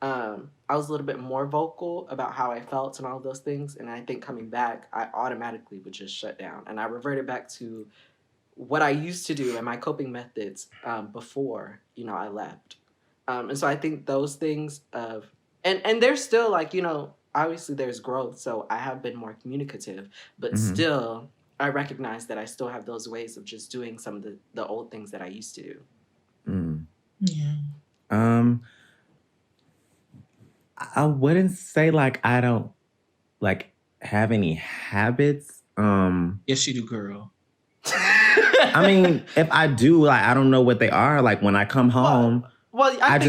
I was a little bit more vocal about how I felt and all of those things. And I think coming back, I automatically would just shut down. And I reverted back to what I used to do and my coping methods before, I left. And so I think those things and there's still like, obviously there's growth. So I have been more communicative, but still I recognize that I still have those ways of just doing some of the old things that I used to do. Yeah. I wouldn't say like I don't like have any habits. Yes, you do, girl. I mean, if I do, like, I don't know what they are. Like, when I come home, when I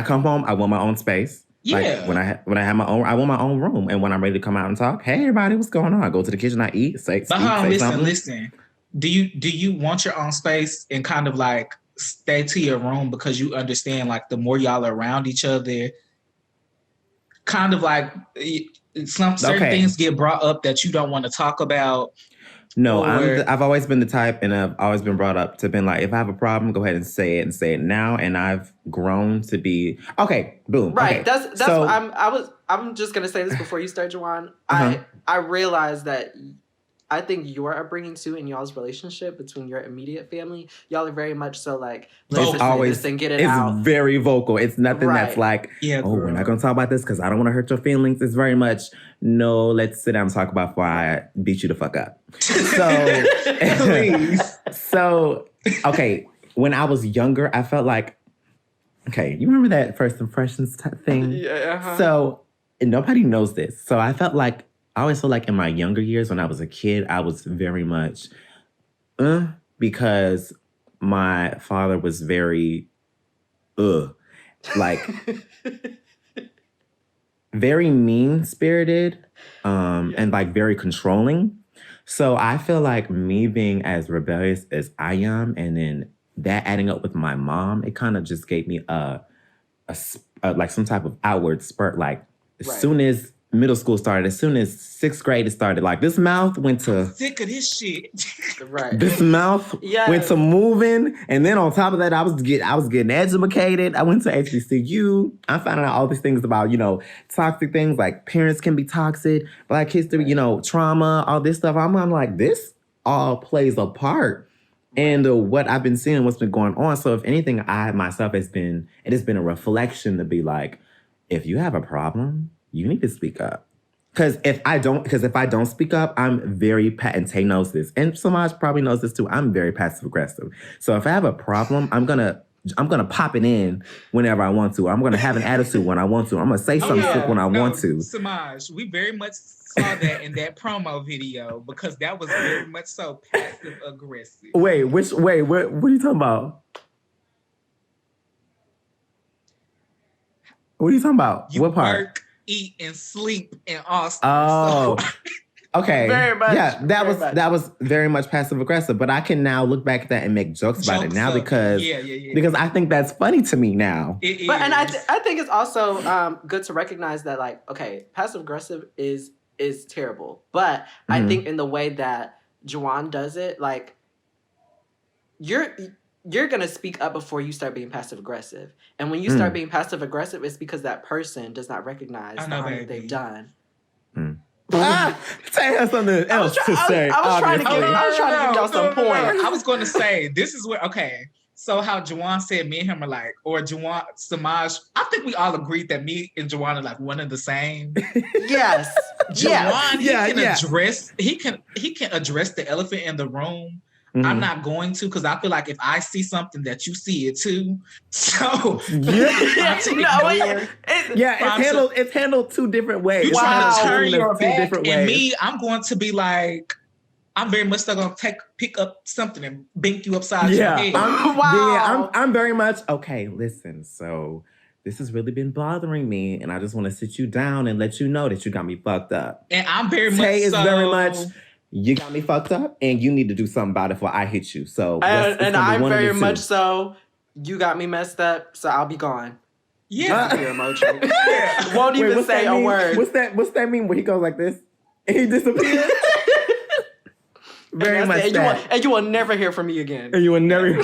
come home, I want my own space. Yeah. Like, when I have my own, I want my own room. And when I'm ready to come out and talk, hey, everybody, what's going on? I go to the kitchen, I eat, say something. Listen. Do you want your own space and kind of like stay to your room because you understand like the more y'all are around each other, kind of like some certain things get brought up that you don't want to talk about. No, I've always been the type, and I've always been brought up to been like, if I have a problem, go ahead and say it now. And I've grown to be boom. Right. Okay. That's so, what I'm just gonna say this before you start, JeJuan. I realized that I think your upbringing too in y'all's relationship between your immediate family, y'all are very much so like, let's just say this and get it out. It's very vocal. It's nothing that's like, girl. We're not gonna talk about this because I don't want to hurt your feelings. It's very much, no, let's sit down and talk about before I beat you the fuck up. So, please. So, okay, when I was younger, I felt like, okay, you remember that first impressions type thing? Yeah. So, and nobody knows this. So I always feel like in my younger years when I was a kid, I was very much, because my father was very, like, very mean-spirited, and like very controlling. So I feel like me being as rebellious as I am, and then that adding up with my mom, it kind of just gave me like some type of outward spurt. Like as soon as middle school started, as soon as 6th grade started, like this mouth went to... I'm sick of this shit. Right. This mouth went to moving. And then on top of that, I was getting educated. I went to HBCU. I found out all these things about, toxic things, like parents can be toxic, Black history, trauma, all this stuff. I'm like, this all plays a part. And what I've been seeing, what's been going on. So if anything, I myself it has been a reflection to be like, if you have a problem, you need to speak up. Because if I don't speak up, I'm very, and Tay knows this, and Semaj probably knows this too, I'm very passive aggressive. So if I have a problem, I'm gonna pop it in whenever I want to. I'm gonna have an attitude when I want to. I'm gonna say something sick when I want to. Semaj, we very much saw that in that promo video because that was very much so passive aggressive. Wait, what are you talking about? What are you talking about? You what part? Work, eat, and sleep in Austin. Oh, so. Okay. Very much. Yeah, that was very much passive aggressive. But I can now look back at that and make jokes about it now because I think that's funny to me now. And I think it's also good to recognize that, like, okay, passive aggressive is terrible, but I think in the way that JeJuan does it, like, you're gonna speak up before you start being passive aggressive, and when you start being passive aggressive, it's because that person does not recognize the harm that they've done. Tay has something else to say. I was trying to give y'all some points. I was going to say this is where So how JeJuan said me and him are like, or JeJuan, Semaj, I think we all agreed that me and JeJuan are like one and the same. Yes. JeJuan, he can address the elephant in the room. I'm not going to because I feel like if I see something that you see it too. So it's handled two different ways. You're trying to turn your back, and me, I'm going to be like, I'm very much still going to pick up something and bink you upside your head. I'm very much okay. Listen, so this has really been bothering me, and I just want to sit you down and let you know that you got me fucked up. And I'm very Tay is very much. You got me fucked up, and you need to do something about it before I hit you. So, I'm very much so. You got me messed up, so I'll be gone. Yeah, emoji. Won't even say a word. What's that mean? Where he goes like this and he disappears? Very much and you will never hear from me again. And you will never.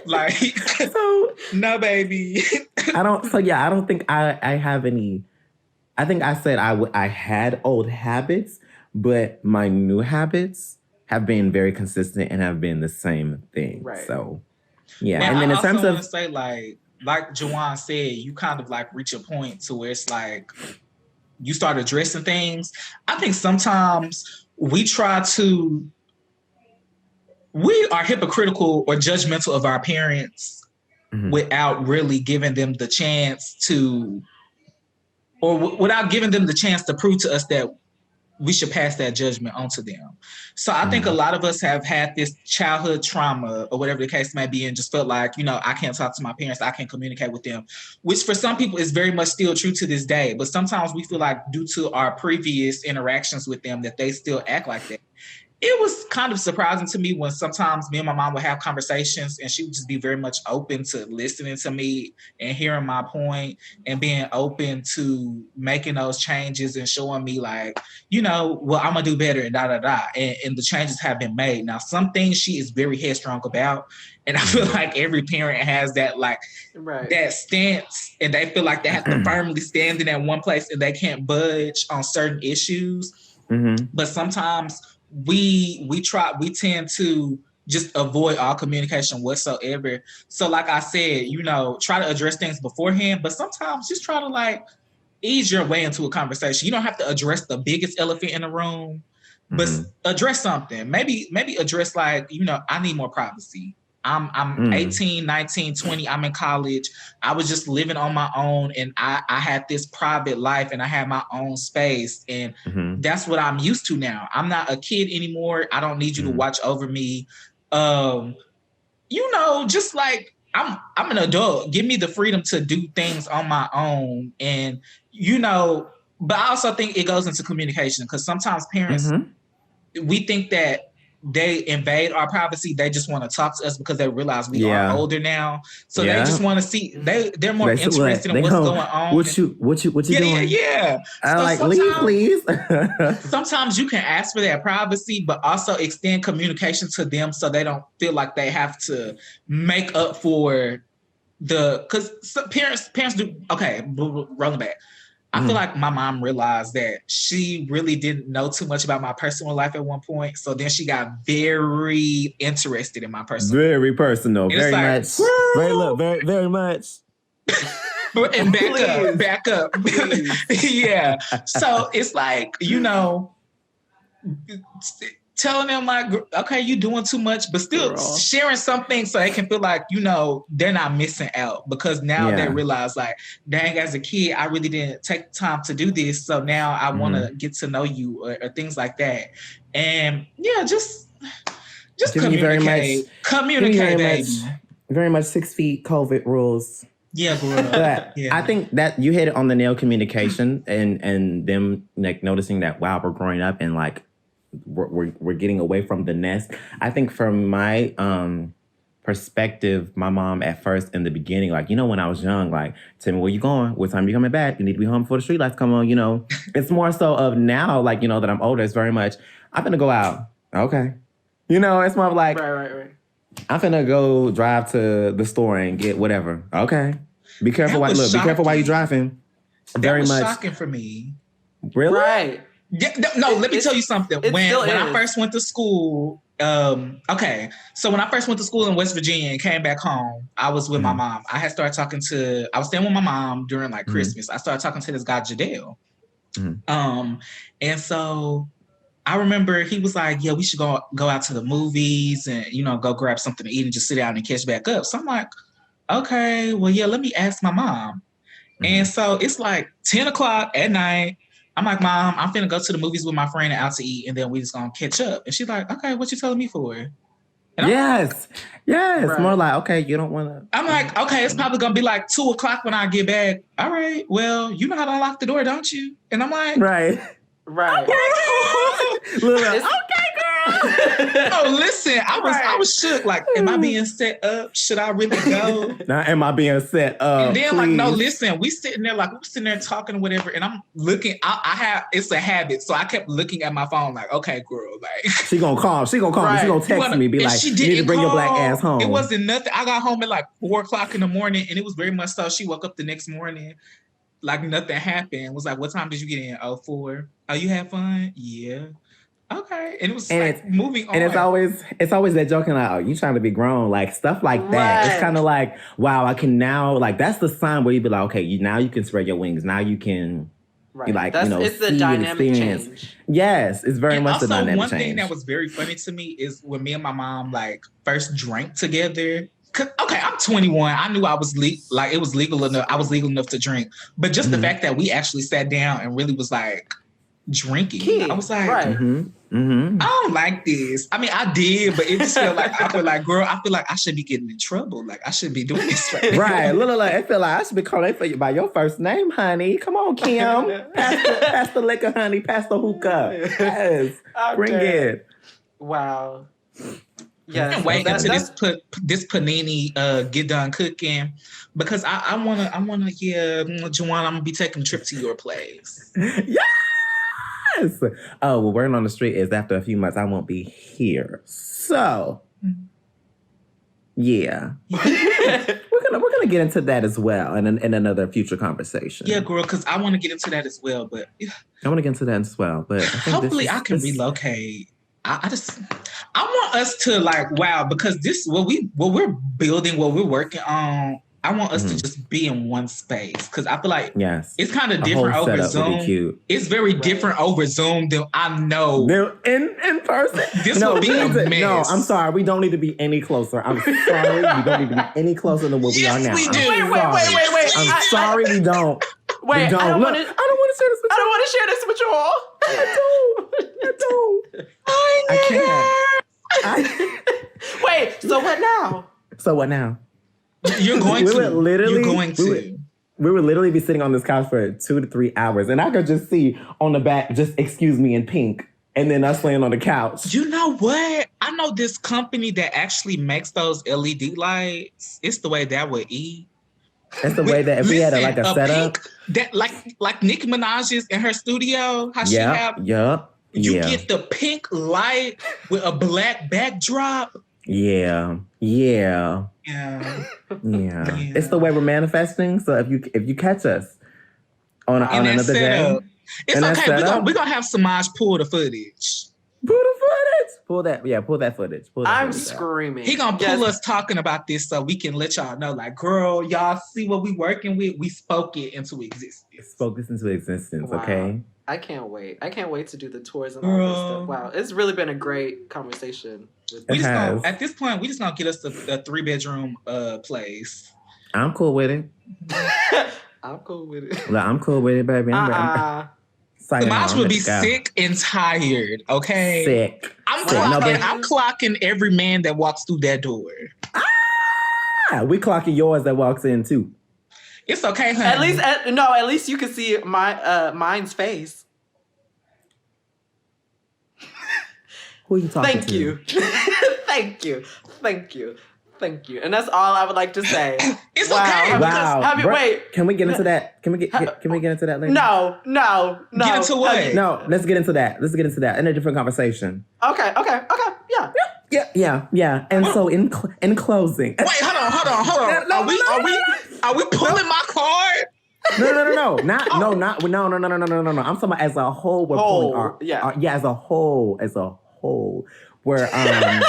Like so. No, baby. I don't think I have any. I think I said I had old habits. But my new habits have been very consistent and have been the same thing. Right. So, yeah. But and then I in terms also of... want to say, like JeJuan said, you kind of like reach a point to where it's like you start addressing things. I think sometimes we are hypocritical or judgmental of our parents without really giving them the chance to, or without giving them the chance to prove to us that we should pass that judgment onto them. So I think a lot of us have had this childhood trauma or whatever the case may be and just felt like, I can't talk to my parents, I can't communicate with them, which for some people is very much still true to this day. But sometimes we feel like due to our previous interactions with them that they still act like that. it was kind of surprising to me when sometimes me and my mom would have conversations and she would just be very much open to listening to me and hearing my point and being open to making those changes and showing me like, you know, well, I'm gonna do better and da. And the changes have been made. Now, some things she is very headstrong about. And I feel like every parent has that like that stance and they feel like they have to firmly stand in that one place and they can't budge on certain issues. But sometimes we tend to just avoid all communication whatsoever. So like I said, you know, try to address things beforehand, but sometimes just try to like ease your way into a conversation. You don't have to address the biggest elephant in the room, but address something. Maybe address like, you know, I need more privacy. I'm 18, 19, 20. I'm in college. I was just living on my own and I had this private life and I had my own space. And that's what I'm used to now. I'm not a kid anymore. I don't need you to watch over me. You know, just like I'm an adult. Give me the freedom to do things on my own. And, you know, but I also think it goes into communication because sometimes parents, we think that they invade our privacy. They just want to talk to us because they realize we are older now. So they just want to see. They're more interested in what's going on. What you doing? Yeah. I like leave, please. Sometimes you can ask for that privacy, but also extend communication to them so they don't feel like they have to make up for because parents do. Okay, rolling back. I feel like my mom realized that she really didn't know too much about my personal life at one point. So then she got very interested in my personal life. Very personal. Very like, much. Very much. And back up. Yeah. So it's like, you know, telling them like, okay, you doing too much, but still sharing something so they can feel like, you know, they're not missing out because now they realize like, dang, as a kid, I really didn't take time to do this. So now I want to get to know you or things like that. And yeah, just communicate. Communicate, baby. Very much 6 feet COVID rules. Yeah, bro. But I think that you hit it on the nail, communication and them like noticing that, wow, we're growing up and like, we're getting away from the nest. I think from my perspective, my mom at first in the beginning, like, you know, when I was young, like, tell me where you going? What time you coming back? You need to be home before the street lights come on, you know. It's more so of now, like, you know, that I'm older, it's very much, I'm gonna go out. Okay. You know, it's more of like, right. I'm finna go drive to the store and get whatever. Okay. Be careful while you're driving. That was shocking for me. Really? Right. Yeah, no, let me tell you something. When I first went to school, okay. So when I first went to school in West Virginia and came back home, I was with my mom. I was staying with my mom during like Christmas. I started talking to this guy, Jadale. And so I remember he was like, yeah, we should go out to the movies and, you know, go grab something to eat and just sit down and catch back up. So I'm like, okay, well, yeah, let me ask my mom. And so it's like 10 o'clock at night. I'm like, Mom, I'm finna go to the movies with my friend and out to eat, and then we just gonna catch up. And she's like, okay, what you telling me for? And yes. Right. More like, okay, you don't want to. I'm like, okay, it's probably gonna be like 2 o'clock when I get back. All right, well, you know how to unlock the door, don't you? And I'm like, right. Okay, oh, listen, I was shook. Like, am I being set up? Should I really go? Now, am I being set up? And then, please? like, no, listen, we're sitting there talking or whatever, and I'm looking. It's a habit, so I kept looking at my phone, like, okay, girl, like she gonna call me. She gonna text me, be like, you need to bring your black ass home. It wasn't nothing. I got home at like 4 o'clock in the morning, and it was very much so. She woke up the next morning, like nothing happened. Was like, what time did you get in? 04. Oh, you had fun? Yeah. Okay, and it was moving on. And it's always that joking like, oh, you trying to be grown, like stuff like that. It's kind of like, wow, I can now, like that's the sign where you be like, okay, now you can spread your wings. Now you can, like, it's the dynamic change. Yes, it's very much the dynamic change. Also, one thing that was very funny to me is when me and my mom like first drank together. Okay, I'm 21. I knew I was it was legal enough. I was legal enough to drink, but just the fact that we actually sat down and really was like drinking, I was like, I don't like this. I mean, I did, but it just felt like girl, I feel like I should be getting in trouble. Like I should be doing this right. Look, I feel like I should be calling for you by your first name, honey. Come on, Kim. pass the liquor, honey. Pass the hookah. Yes, bring it. Wow. Yeah, Yes, and wait until this panini get done cooking, because I wanna JeJuan, I'm gonna be taking a trip to your place. Yes. Oh, well, Word on the Street is after a few months I won't be here, so yeah. we're gonna get into that as well in another future conversation. Yeah, girl, because I want to get into that as well, but I want to get into that as well, but I think hopefully I can relocate. I want us to because this what we're building, what we're working on. I want us to just be in one space, because I feel like it's kind of different over Zoom. It's very different over Zoom than I know in person. This would be a mess. No, I'm sorry. We don't need to be any closer. I'm sorry. We don't need to be any closer than what we are now. We do. Wait. I'm sorry. We don't. Wait, I don't want to share this with you. I don't want to share this with you all. I don't. I can't. Wait, so what now? You're going to. We would literally be sitting on this couch for 2 to 3 hours, and I could just see on the back, just excuse me in pink, and then us laying on the couch. You know what? I know this company that actually makes those LED lights. It's the way that would eat. It's the way that if we had a setup. Pink, that like Nicki Minaj's in her studio, how she have. You get the pink light with a black backdrop. Yeah. It's the way we're manifesting. So if you catch us on another day, it's okay. We're gonna have Semaj pull the footage. Pull that footage. I'm screaming. He gonna pull us talking about this so we can let y'all know, like, girl, y'all see what we working with? We spoke it into existence. Wow. Okay? I can't wait. I can't wait to do the tours and all this stuff. Wow. It's really been a great conversation. At this point, we just gonna get us a 3-bedroom place. I'm cool with it. I'm cool with it. Well, I'm cool with it, baby. Semaj would be sick and tired, okay? Sick. I'm clocking every man that walks through that door. We clocking yours that walks in too. It's okay, honey. At least you can see mine's face. Who are you talking to? Thank you. And that's all I would like to say. It's okay. Wow. Wait. Can we get into that? Can we get into that later? No. Get into what? No, let's get into that. In a different conversation. Okay. Yeah. And so in closing. Wait, hold on. Are we pulling my card? No. No. I'm talking about as a whole. We're pulling our as a whole. We're a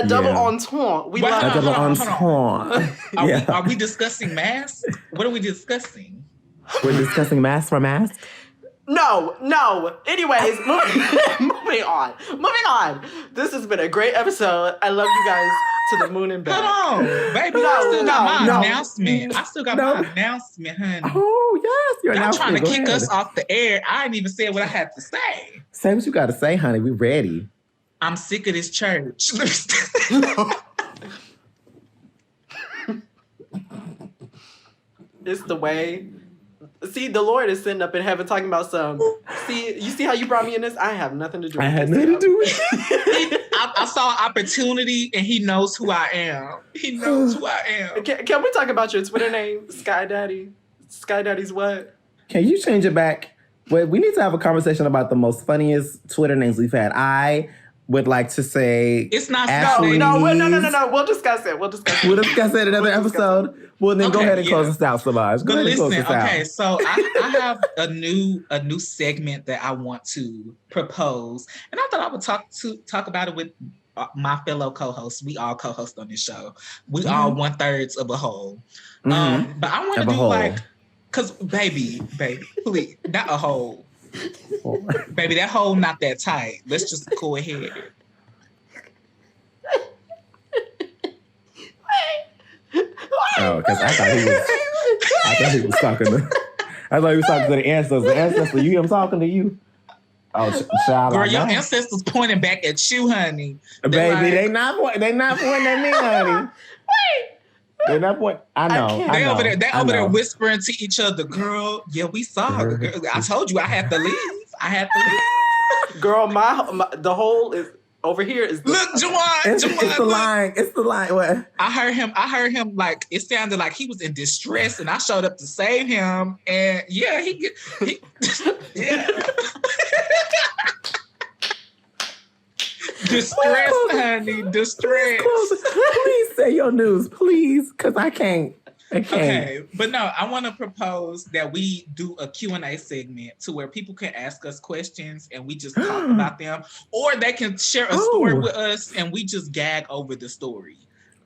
double entente. We love a double entente. Are we discussing masks? What are we discussing? We're discussing mask for mask. No. Anyways, moving on. This has been a great episode. I love you guys to the moon and back. Hold on, baby. I still got my announcement. I still got my announcement, honey. Oh, yes. Your Y'all trying to kick ahead. us off the air. I ain't even said what I had to say. Say what you got to say, honey. We ready. I'm sick of this church. It's the way. See, the Lord is sitting up in heaven talking about you see how you brought me in this? I have nothing to do with it. I had nothing to do with it. I saw opportunity, and he knows who I am. Can we talk about your Twitter name, Sky Daddy? Sky Daddy's what? Can you change it back? Well, we need to have a conversation about the most funniest Twitter names we've had. I would like to say it's not Ashley. No. We'll discuss it. We'll discuss it in another episode. Well, then go ahead and close us out, Semaj. But listen, so I have a new segment that I want to propose, and I thought I would talk about it with my fellow co-hosts. We all co-host on this show. We all 1/3 of a whole. But I want to do cause baby, please, not a whole. Baby, that hole not that tight. Let's just go ahead. Oh, because I thought he was talking to. I thought he was talking to the ancestors. The ancestor, you hear him talking to you? Oh, child. Girl, your ancestors pointing back at you, honey. Baby, they not pointing at me, honey. They're not pointing. I know. They over there whispering to each other. Girl, yeah, we saw her. Girl, I told you I had to leave. Girl, the whole is over here is the, Look, JeJuan. It's the line. It's the line. What? I heard him like it sounded like he was in distress, and I showed up to save him. And yeah, he yeah. Distress, honey, distress. Please say your news, please, because I can't. Okay, but no, I want to propose that we do a Q&A segment to where people can ask us questions and we just talk about them, or they can share a story with us and we just gag over the story.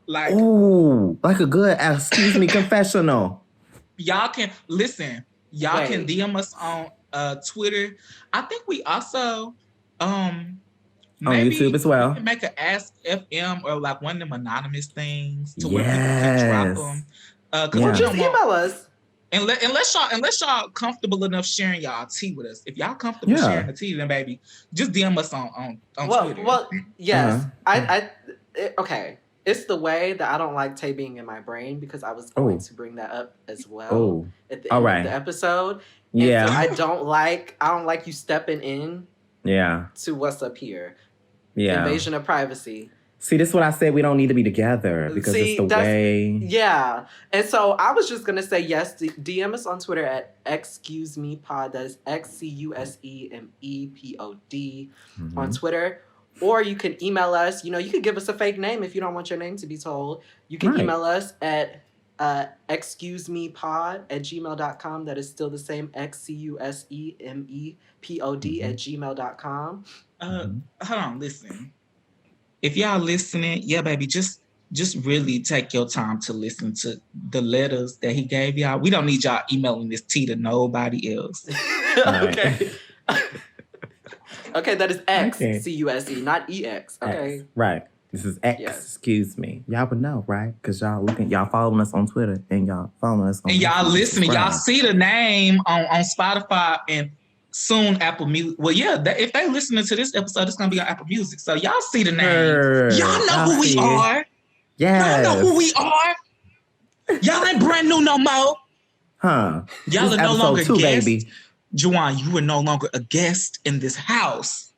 Like, ooh, like a good excuse me confessional. Y'all can listen. Y'all can DM us on Twitter. I think we also on YouTube as well. We can make an Ask FM or like one of them anonymous things to where people can drop them. Just email us. Unless y'all comfortable enough sharing y'all tea with us. If y'all comfortable sharing the tea, then baby, just DM us on Twitter. Well, yes. Okay. It's the way that I don't like Tay being in my brain because I was going to bring that up as well at the end of the episode. Yeah. And so I don't like you stepping in to what's up here. Yeah. Invasion of privacy. See, this is what I said. We don't need to be together because it's the way. Yeah. And so I was just going to say, yes, DM us on Twitter at XcuseMePod. That is XcuseMePod on Twitter. Or you can email us. You know, you can give us a fake name if you don't want your name to be told. You can email us at XcuseMePod@gmail.com. That is still the same, XcuseMePod@gmail.com. Hold on, listen. If y'all listening, yeah, baby, just really take your time to listen to the letters that he gave y'all. We don't need y'all emailing this tea to nobody else. Okay. Okay, that is XCUSE, not EX. Okay. X. Right. This is X. Yes. Excuse me. Y'all would know, right? Because y'all following us on Twitter and y'all following us on and y'all listening. Instagram. Y'all see the name on Spotify and soon Apple Music. Well, yeah, if they listening to this episode, it's gonna be on Apple Music. So y'all see the name. Y'all know who we are. Yeah. Y'all know who we are. Y'all ain't brand new no more. Huh. Y'all are no longer guests. Baby. JeJuan, you are no longer a guest in this house.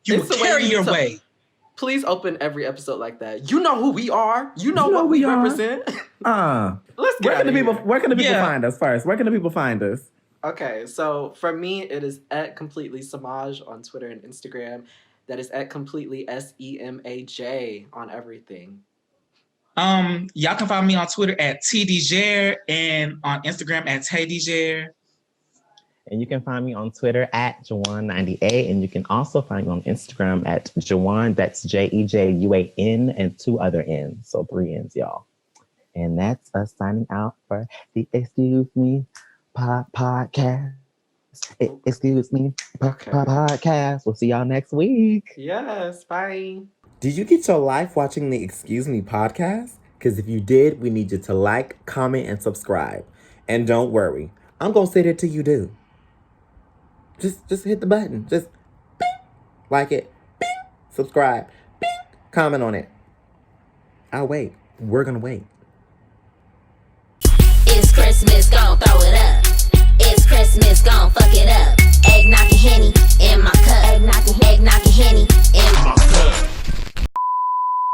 You will carry your weight. Please open every episode like that. You know who we are. You know what we represent. Let's get out of here. Where can the people find us first? Where can the people find us? Okay, so for me, it is at Completely Semaj on Twitter and Instagram. That is at Completely SEMAJ on everything. Y'all can find me on Twitter at TDJer and on Instagram at TayDJer. And you can find me on Twitter at JeJuan98. And you can also find me on Instagram at JeJuan. That's JeJuan and 2 other N's. So 3 N's, y'all. And that's us signing out for the Excuse Me podcast. Excuse me podcast. We'll see y'all next week. Yes, bye. Did you get your life watching the Excuse Me podcast? Because if you did, we need you to like, comment, and subscribe. And don't worry, I'm going to say that till you do. Just hit the button. Just bing, like it, bing, subscribe, bing, comment on it. I'll wait. We're going to wait. It's Christmas, gon' throw